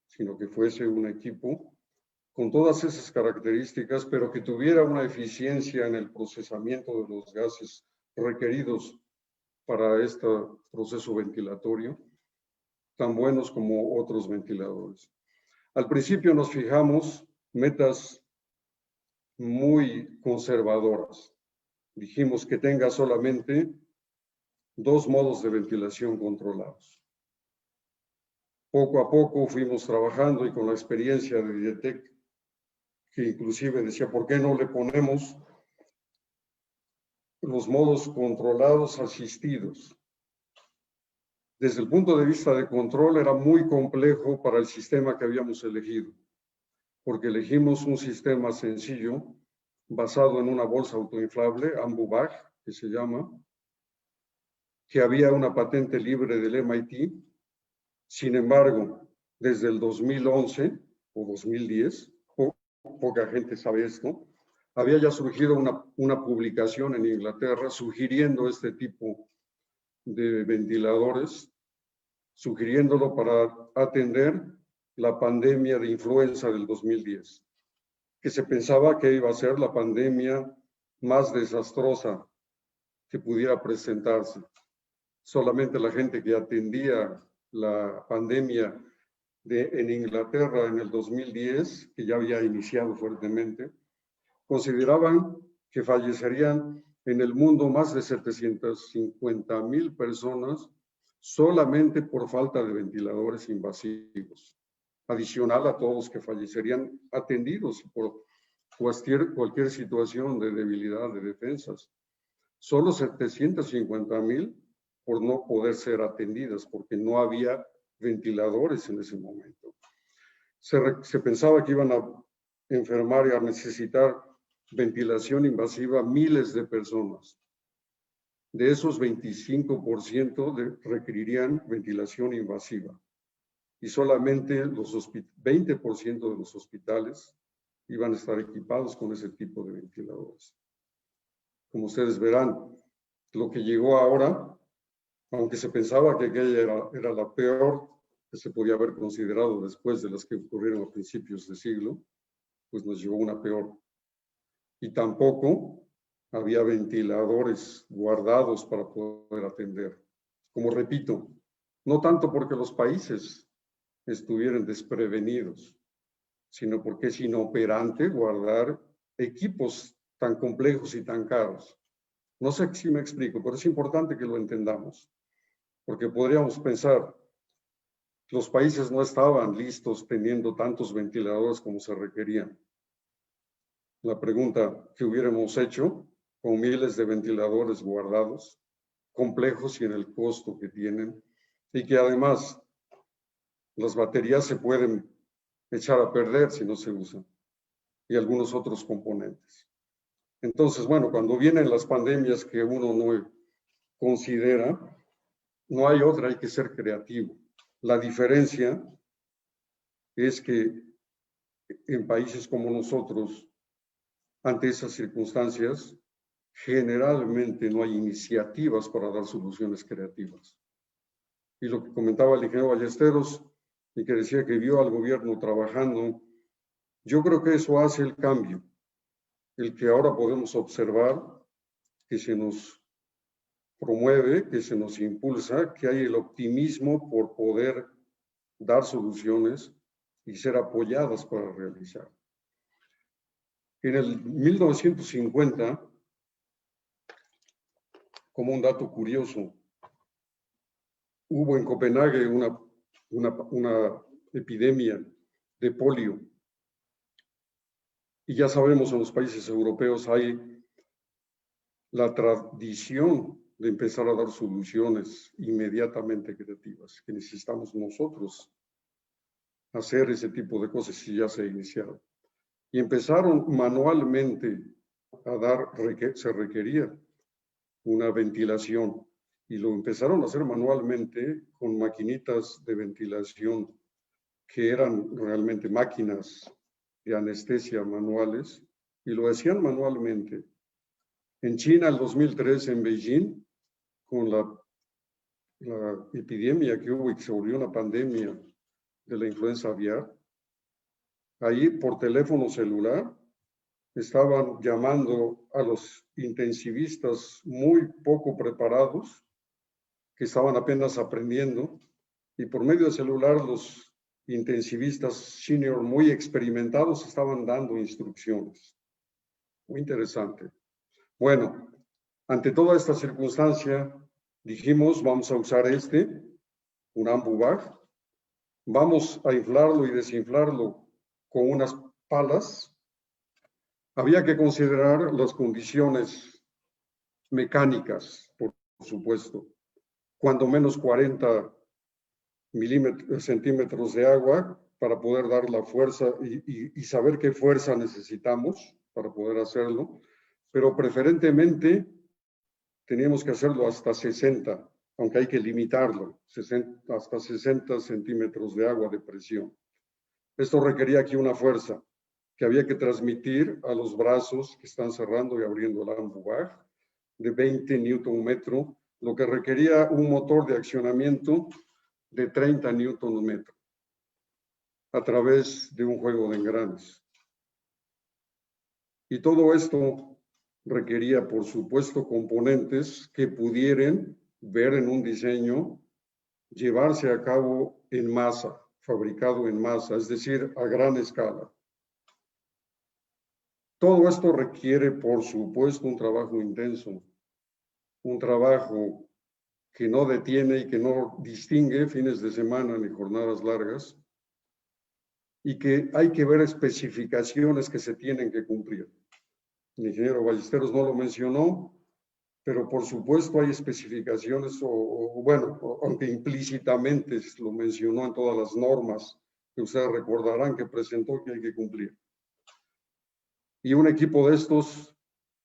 Speaker 4: sino que fuese un equipo con todas esas características, pero que tuviera una eficiencia en el procesamiento de los gases requeridos para este proceso ventilatorio, tan buenos como otros ventiladores. Al principio nos fijamos metas muy conservadoras. Dijimos que tenga solamente 2 modos de ventilación controlados. Poco a poco fuimos trabajando y con la experiencia de Didetec, que inclusive decía, ¿por qué no le ponemos los modos controlados asistidos? Desde el punto de vista de control era muy complejo para el sistema que habíamos elegido, porque elegimos un sistema sencillo basado en una bolsa autoinflable, AmbuBag, que se llama, que había una patente libre del MIT. Sin embargo, desde el 2011 o 2010, poca gente sabe esto, había ya surgido una publicación en Inglaterra sugiriendo este tipo de ventiladores, sugiriéndolo para atender la pandemia de influenza del 2010, que se pensaba que iba a ser la pandemia más desastrosa que pudiera presentarse. Solamente la gente que atendía la pandemia en Inglaterra en el 2010, que ya había iniciado fuertemente, consideraban que fallecerían en el mundo más de 750,000 personas solamente por falta de ventiladores invasivos, adicional a todos que fallecerían atendidos por cualquier situación de debilidad de defensas. Solo 750,000 por no poder ser atendidas, porque no había ventiladores en ese momento. se pensaba que iban a enfermar y a necesitar ventilación invasiva miles de personas. De esos 25% requerirían ventilación invasiva y solamente los 20% de los hospitales iban a estar equipados con ese tipo de ventiladores. Como ustedes verán, lo que llegó ahora, aunque se pensaba que aquella era la peor que se podía haber considerado después de las que ocurrieron a principios de siglo, pues nos llegó una peor. Y tampoco había ventiladores guardados para poder atender. Como repito, no tanto porque los países estuvieran desprevenidos, sino porque es inoperante guardar equipos tan complejos y tan caros. No sé si me explico, pero es importante que lo entendamos, porque podríamos pensar, los países no estaban listos teniendo tantos ventiladores como se requerían. La pregunta que hubiéramos hecho, con miles de ventiladores guardados, complejos y en el costo que tienen, y que además las baterías se pueden echar a perder si no se usan, y algunos otros componentes. Entonces, bueno, cuando vienen las pandemias que uno no considera, no hay otra, hay que ser creativo. La diferencia es que en países como nosotros, ante esas circunstancias, generalmente no hay iniciativas para dar soluciones creativas. Y lo que comentaba el ingeniero Ballesteros, y que decía que vio al gobierno trabajando, yo creo que eso hace el cambio, el que ahora podemos observar que se nos promueve, que se nos impulsa, que hay el optimismo por poder dar soluciones y ser apoyadas para realizar. En el 1950, como un dato curioso, hubo en Copenhague una epidemia de polio. Y ya sabemos, en los países europeos hay la tradición de empezar a dar soluciones inmediatamente creativas, que necesitamos nosotros hacer ese tipo de cosas si ya se ha iniciado. Y empezaron manualmente a dar, se requería una ventilación, y lo empezaron a hacer manualmente con maquinitas de ventilación que eran realmente máquinas de anestesia manuales, y lo hacían manualmente. En China, el 2003, en Beijing, con la epidemia que hubo y que se volvió una pandemia de la influenza aviar, ahí por teléfono celular estaban llamando a los intensivistas muy poco preparados, que estaban apenas aprendiendo, y por medio de celular los intensivistas senior muy experimentados estaban dando instrucciones. Muy interesante. Bueno, ante toda esta circunstancia, dijimos, vamos a usar un AmbuBag, vamos a inflarlo y desinflarlo con unas palas. Había que considerar las condiciones mecánicas, por supuesto. Cuando menos 40 centímetros de agua para poder dar la fuerza y saber qué fuerza necesitamos para poder hacerlo, pero preferentemente teníamos que hacerlo hasta 60, aunque hay que limitarlo, hasta 60 centímetros de agua de presión. Esto requería aquí una fuerza que había que transmitir a los brazos que están cerrando y abriendo el AmbuBag de 20 Newton metro, lo que requería un motor de accionamiento de 30 Newton metro a través de un juego de engranes. Y todo esto requería, por supuesto, componentes que pudieran ver en un diseño llevarse a cabo en masa, fabricado en masa, es decir, a gran escala. Todo esto requiere, por supuesto, un trabajo intenso, un trabajo que no detiene y que no distingue fines de semana ni jornadas largas, y que hay que ver especificaciones que se tienen que cumplir. El ingeniero Ballesteros no lo mencionó, pero por supuesto hay especificaciones, bueno, aunque implícitamente lo mencionó en todas las normas que ustedes recordarán que presentó que hay que cumplir. Y un equipo de estos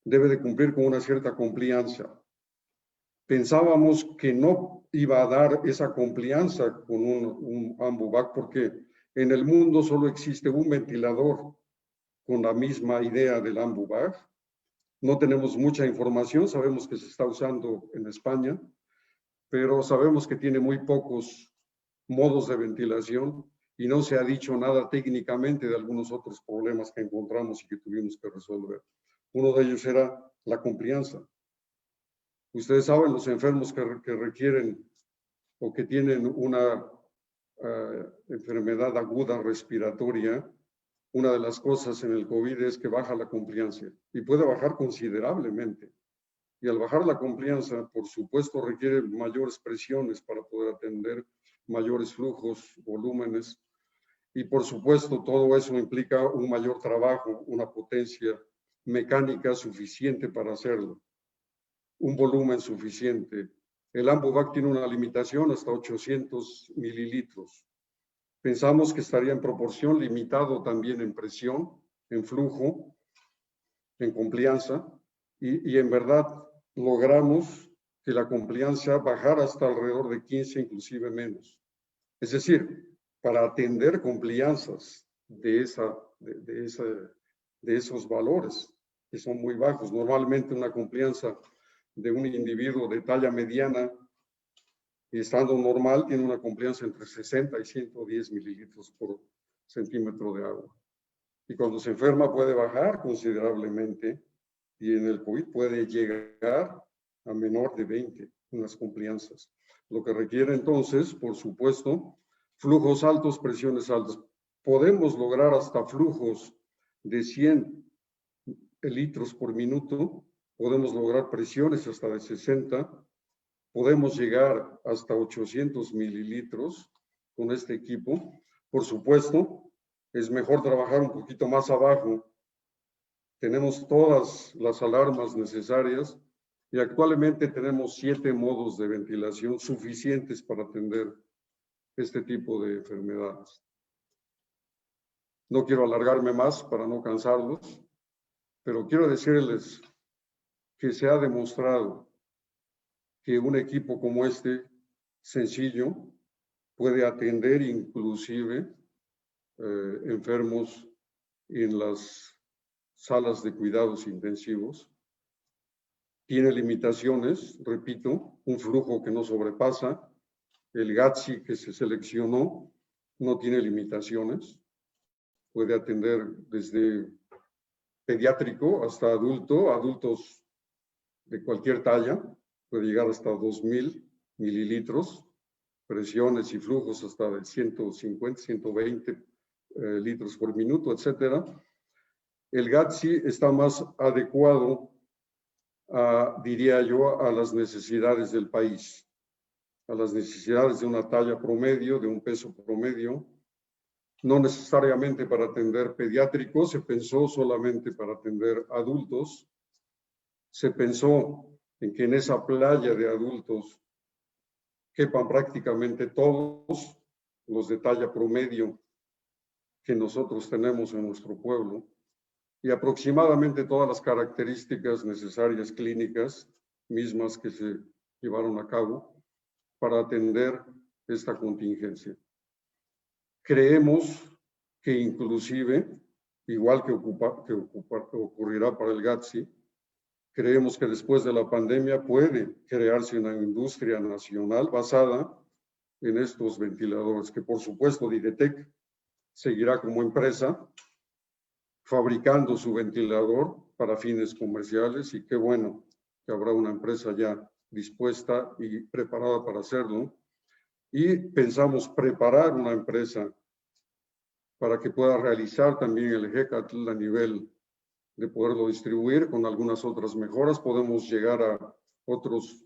Speaker 4: debe de cumplir con una cierta complianza. Pensábamos que no iba a dar esa complianza con un AMBUVAC porque en el mundo solo existe un ventilador con la misma idea del AMBUVAC. No tenemos mucha información, sabemos que se está usando en España, pero sabemos que tiene muy pocos modos de ventilación y no se ha dicho nada técnicamente de algunos otros problemas que encontramos y que tuvimos que resolver. Uno de ellos era la complianza. Ustedes saben, los enfermos que requieren o que tienen una enfermedad aguda respiratoria, una de las cosas en el COVID es que baja la complianza y puede bajar considerablemente. Y al bajar la complianza, por supuesto, requiere mayores presiones para poder atender mayores flujos, volúmenes. Y por supuesto, todo eso implica un mayor trabajo, una potencia mecánica suficiente para hacerlo, un volumen suficiente. El AMBUVAC tiene una limitación hasta 800 mililitros. Pensamos que estaría en proporción limitado también en presión, en flujo, en complianza, y en verdad logramos que la complianza bajara hasta alrededor de 15, inclusive menos. Es decir, para atender complianzas de esos valores que son muy bajos. Normalmente una complianza de un individuo de talla mediana y estando normal tiene una complianza entre 60 y 110 mililitros por centímetro de agua. Y cuando se enferma puede bajar considerablemente y en el COVID puede llegar a menor de 20 en las complianzas. Lo que requiere entonces, por supuesto, flujos altos, presiones altas. Podemos lograr hasta flujos de 100 litros por minuto, podemos lograr presiones hasta de 60, podemos llegar hasta 800 mililitros con este equipo. Por supuesto, es mejor trabajar un poquito más abajo. Tenemos todas las alarmas necesarias y actualmente tenemos 7 modos de ventilación suficientes para atender este tipo de enfermedades. No quiero alargarme más para no cansarlos, pero quiero decirles que se ha demostrado que un equipo como este, sencillo, puede atender inclusive enfermos en las salas de cuidados intensivos. Tiene limitaciones, repito, un flujo que no sobrepasa. El GATSI que se seleccionó no tiene limitaciones. Puede atender desde pediátrico hasta adultos de cualquier talla. Puede llegar hasta 2000 mililitros, presiones y flujos hasta de 150, 120 litros por minuto, etcétera. El GATSI está más adecuado, diría yo, a las necesidades del país, a las necesidades de una talla promedio, de un peso promedio, no necesariamente para atender pediátricos, se pensó solamente para atender adultos, se pensó en que en esa playa de adultos quepan prácticamente todos los de talla promedio que nosotros tenemos en nuestro pueblo y aproximadamente todas las características necesarias clínicas mismas que se llevaron a cabo para atender esta contingencia. Creemos que inclusive, igual que ocurrirá para el GATSI, creemos que después de la pandemia puede crearse una industria nacional basada en estos ventiladores, que por supuesto Didetec seguirá como empresa fabricando su ventilador para fines comerciales y qué bueno que habrá una empresa ya dispuesta y preparada para hacerlo. Y pensamos preparar una empresa para que pueda realizar también el GECATL a nivel de poderlo distribuir con algunas otras mejoras. Podemos llegar a otros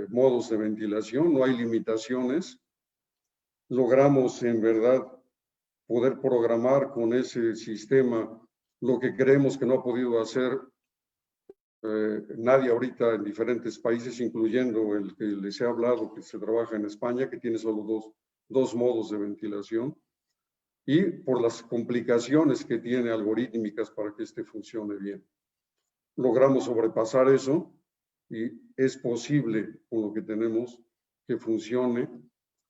Speaker 4: modos de ventilación, no hay limitaciones. Logramos en verdad poder programar con ese sistema lo que creemos que no ha podido hacer nadie ahorita en diferentes países, incluyendo el que les he hablado, que se trabaja en España, que tiene solo dos modos de ventilación. y por las complicaciones que tiene algorítmicas para que este funcione bien. Logramos sobrepasar eso y es posible, con lo que tenemos, que funcione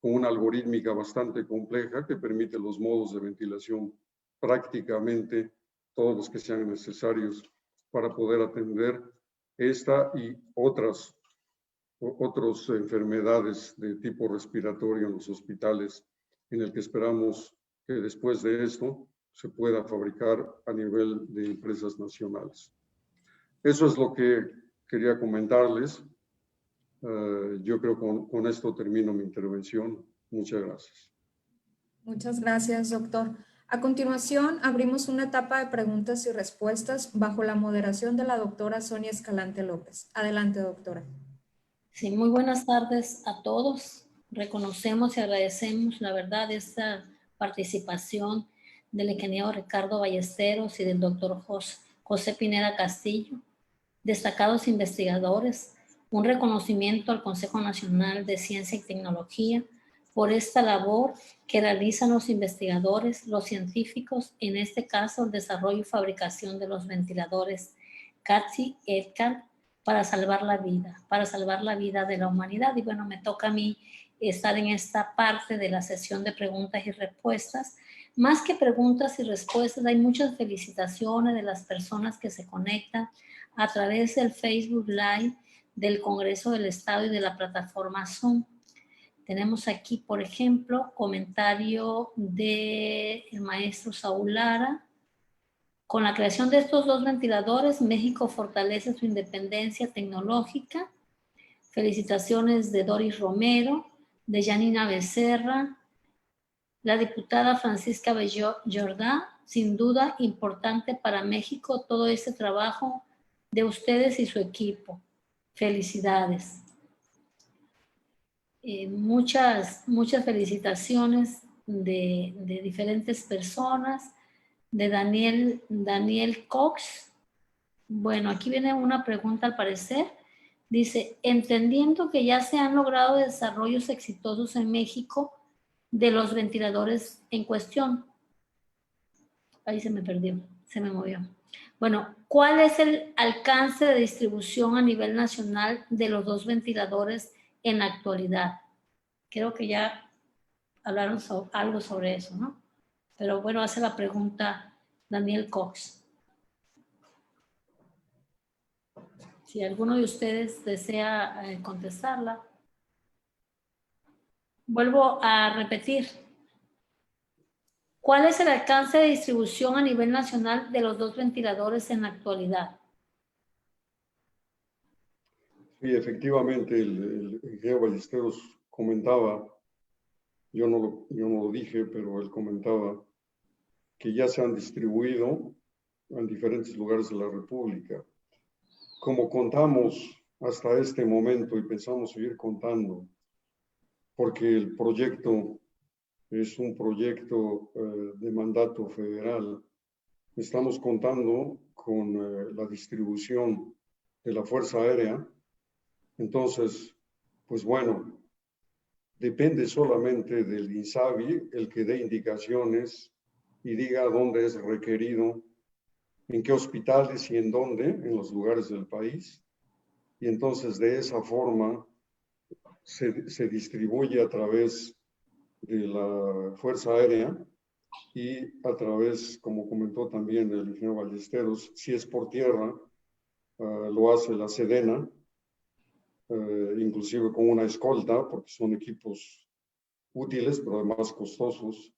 Speaker 4: con una algorítmica bastante compleja que permite los modos de ventilación prácticamente todos los que sean necesarios para poder atender esta y otras enfermedades de tipo respiratorio en los hospitales, en el que esperamos que después de esto se pueda fabricar a nivel de empresas nacionales. Eso es lo que quería comentarles. Yo creo que con esto termino mi intervención. Muchas gracias.
Speaker 1: Muchas gracias, doctor. A continuación, abrimos una etapa de preguntas y respuestas bajo la moderación de la doctora Sonia Escalante López. Adelante, doctora.
Speaker 5: Sí, muy buenas tardes a todos. Reconocemos y agradecemos, la verdad, esta participación del ingeniero Ricardo Ballesteros y del doctor José Pineda Castillo, destacados investigadores. Un reconocimiento al Consejo Nacional de Ciencia y Tecnología por esta labor que realizan los investigadores, los científicos, en este caso el desarrollo y fabricación de los ventiladores CATSI, EDCAL, para salvar la vida de la humanidad. Y bueno, me toca a mí estar en esta parte de la sesión de preguntas y respuestas. Más que preguntas y respuestas, hay muchas felicitaciones de las personas que se conectan a través del Facebook Live del Congreso del Estado y de la plataforma Zoom. Tenemos aquí, por ejemplo, comentario del maestro Saúl Lara. Con la creación de estos dos ventiladores, México fortalece su independencia tecnológica. Felicitaciones de Doris Romero, de Janina Becerra, la diputada Francisca Jordá. Sin duda importante para México todo este trabajo de ustedes y su equipo. Felicidades. Muchas felicitaciones de diferentes personas, de Daniel Cox. Bueno, aquí viene una pregunta al parecer. Dice, entendiendo que ya se han logrado desarrollos exitosos en México de los ventiladores en cuestión. Ahí se me perdió, se me movió. Bueno, ¿cuál es el alcance de distribución a nivel nacional de los dos ventiladores en la actualidad? Creo que ya hablaron algo sobre eso, ¿no? Pero bueno, hace la pregunta Daniel Cox. Si alguno de ustedes desea contestarla. Vuelvo a repetir. ¿Cuál es el alcance de distribución a nivel nacional de los dos ventiladores en la actualidad?
Speaker 4: Sí, efectivamente, el ingeniero Ballesteros comentaba, yo no lo dije, pero él comentaba que ya se han distribuido en diferentes lugares de la República. Como contamos hasta este momento y pensamos seguir contando, porque el proyecto es un proyecto de mandato federal, estamos contando con la distribución de la Fuerza Aérea. Entonces, pues bueno, depende solamente del INSABI el que dé indicaciones y diga dónde es requerido, en qué hospitales y en dónde, en los lugares del país. Y entonces de esa forma se distribuye a través de la Fuerza Aérea y a través, como comentó también el ingeniero Ballesteros, si es por tierra, lo hace la Sedena, inclusive con una escolta, porque son equipos útiles, pero además costosos.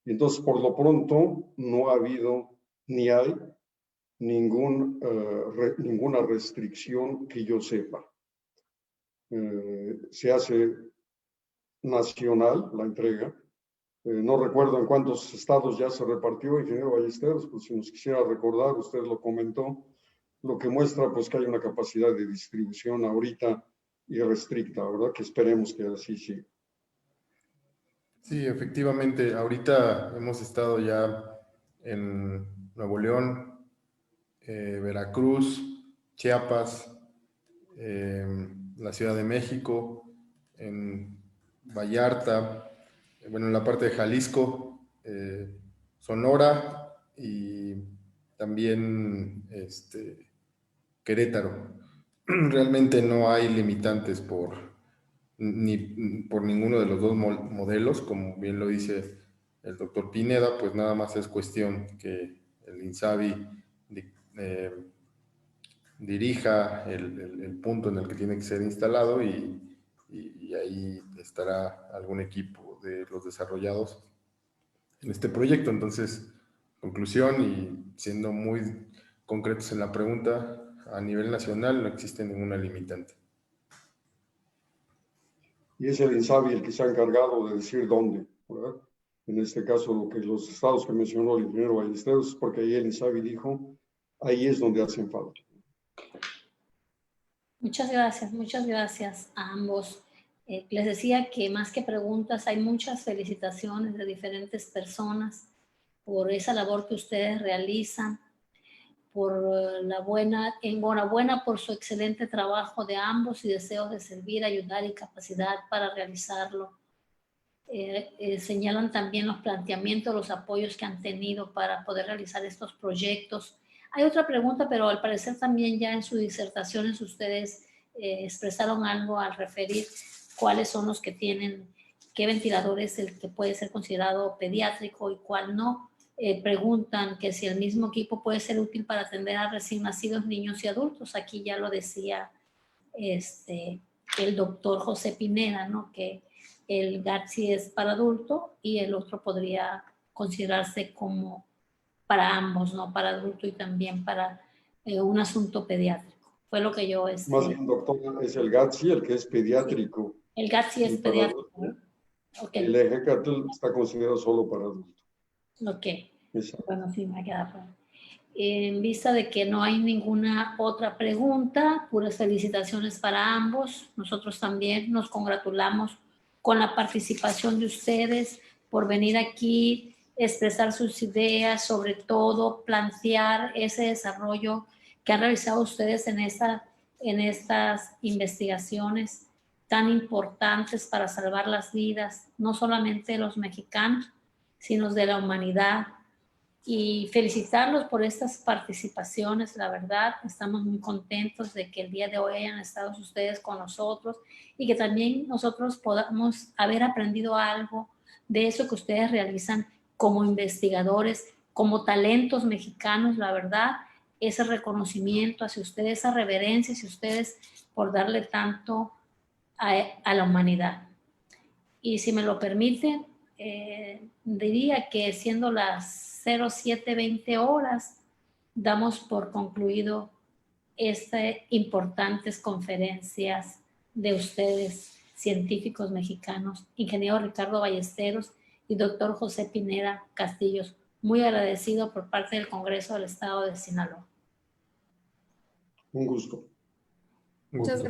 Speaker 4: Y entonces, por lo pronto, no ha habido ni hay ninguna restricción que yo sepa. Se hace nacional la entrega. No recuerdo en cuántos estados ya se repartió, ingeniero Ballesteros, pues si nos quisiera recordar, usted lo comentó, lo que muestra pues que hay una capacidad de distribución ahorita irrestricta, ¿verdad? Que esperemos que así siga.
Speaker 3: Sí, efectivamente, ahorita hemos estado ya en Nuevo León, Veracruz, Chiapas, la Ciudad de México, en Vallarta, bueno, en la parte de Jalisco, Sonora y también Querétaro. Realmente no hay limitantes ni por ninguno de los dos modelos, como bien lo dice el doctor Pineda, pues nada más es cuestión que el INSABI dirija el punto en el que tiene que ser instalado y ahí estará algún equipo de los desarrollados en este proyecto. Entonces, conclusión y siendo muy concretos en la pregunta, a nivel nacional no existe ninguna limitante.
Speaker 4: Y es el INSABI el que se ha encargado de decir dónde, ¿verdad? En este caso, lo que los estados que mencionó el ingeniero Ballesteros, es porque ahí el INSABI dijo, ahí es donde hacen falta.
Speaker 5: Muchas gracias a ambos. Les decía que más que preguntas, hay muchas felicitaciones de diferentes personas por esa labor que ustedes realizan, por enhorabuena por su excelente trabajo de ambos y deseos de servir, ayudar y capacidad para realizarlo. Señalan también los planteamientos, los apoyos que han tenido para poder realizar estos proyectos. Hay otra pregunta, pero al parecer también ya en sus disertaciones ustedes expresaron algo al referir cuáles son los que tienen, qué ventilador es el que puede ser considerado pediátrico y cuál no. Preguntan que si el mismo equipo puede ser útil para atender a recién nacidos, niños y adultos. Aquí ya lo decía el doctor José Pineda, ¿no? Que el GATSI es para adulto y el otro podría considerarse como para ambos, ¿no? Para adulto y también para un asunto pediátrico. Fue lo que yo...
Speaker 4: Más bien, doctor, es el GATSI el que es pediátrico.
Speaker 5: El GATSI es pediátrico.
Speaker 4: Okay. El EGCATL está considerado solo para adultos.
Speaker 5: Ok.
Speaker 4: Exacto.
Speaker 5: Bueno, sí, me queda claro. En vista de que no hay ninguna otra pregunta, puras felicitaciones para ambos. Nosotros también nos congratulamos con la participación de ustedes por venir aquí, expresar sus ideas, sobre todo plantear ese desarrollo que han realizado ustedes en estas investigaciones tan importantes para salvar las vidas, no solamente de los mexicanos, sino de la humanidad. Y felicitarlos por estas participaciones, la verdad, estamos muy contentos de que el día de hoy hayan estado ustedes con nosotros y que también nosotros podamos haber aprendido algo de eso que ustedes realizan como investigadores, como talentos mexicanos, la verdad, ese reconocimiento hacia ustedes, esa reverencia hacia ustedes por darle tanto a la humanidad. Y si me lo permiten, diría que siendo las 07:20 horas, damos por concluido estas importantes conferencias de ustedes, científicos mexicanos, ingeniero Ricardo Ballesteros y doctor José Pineda Castillos. Muy agradecido por parte del Congreso del Estado de Sinaloa.
Speaker 4: Un gusto.
Speaker 1: Muchas gracias.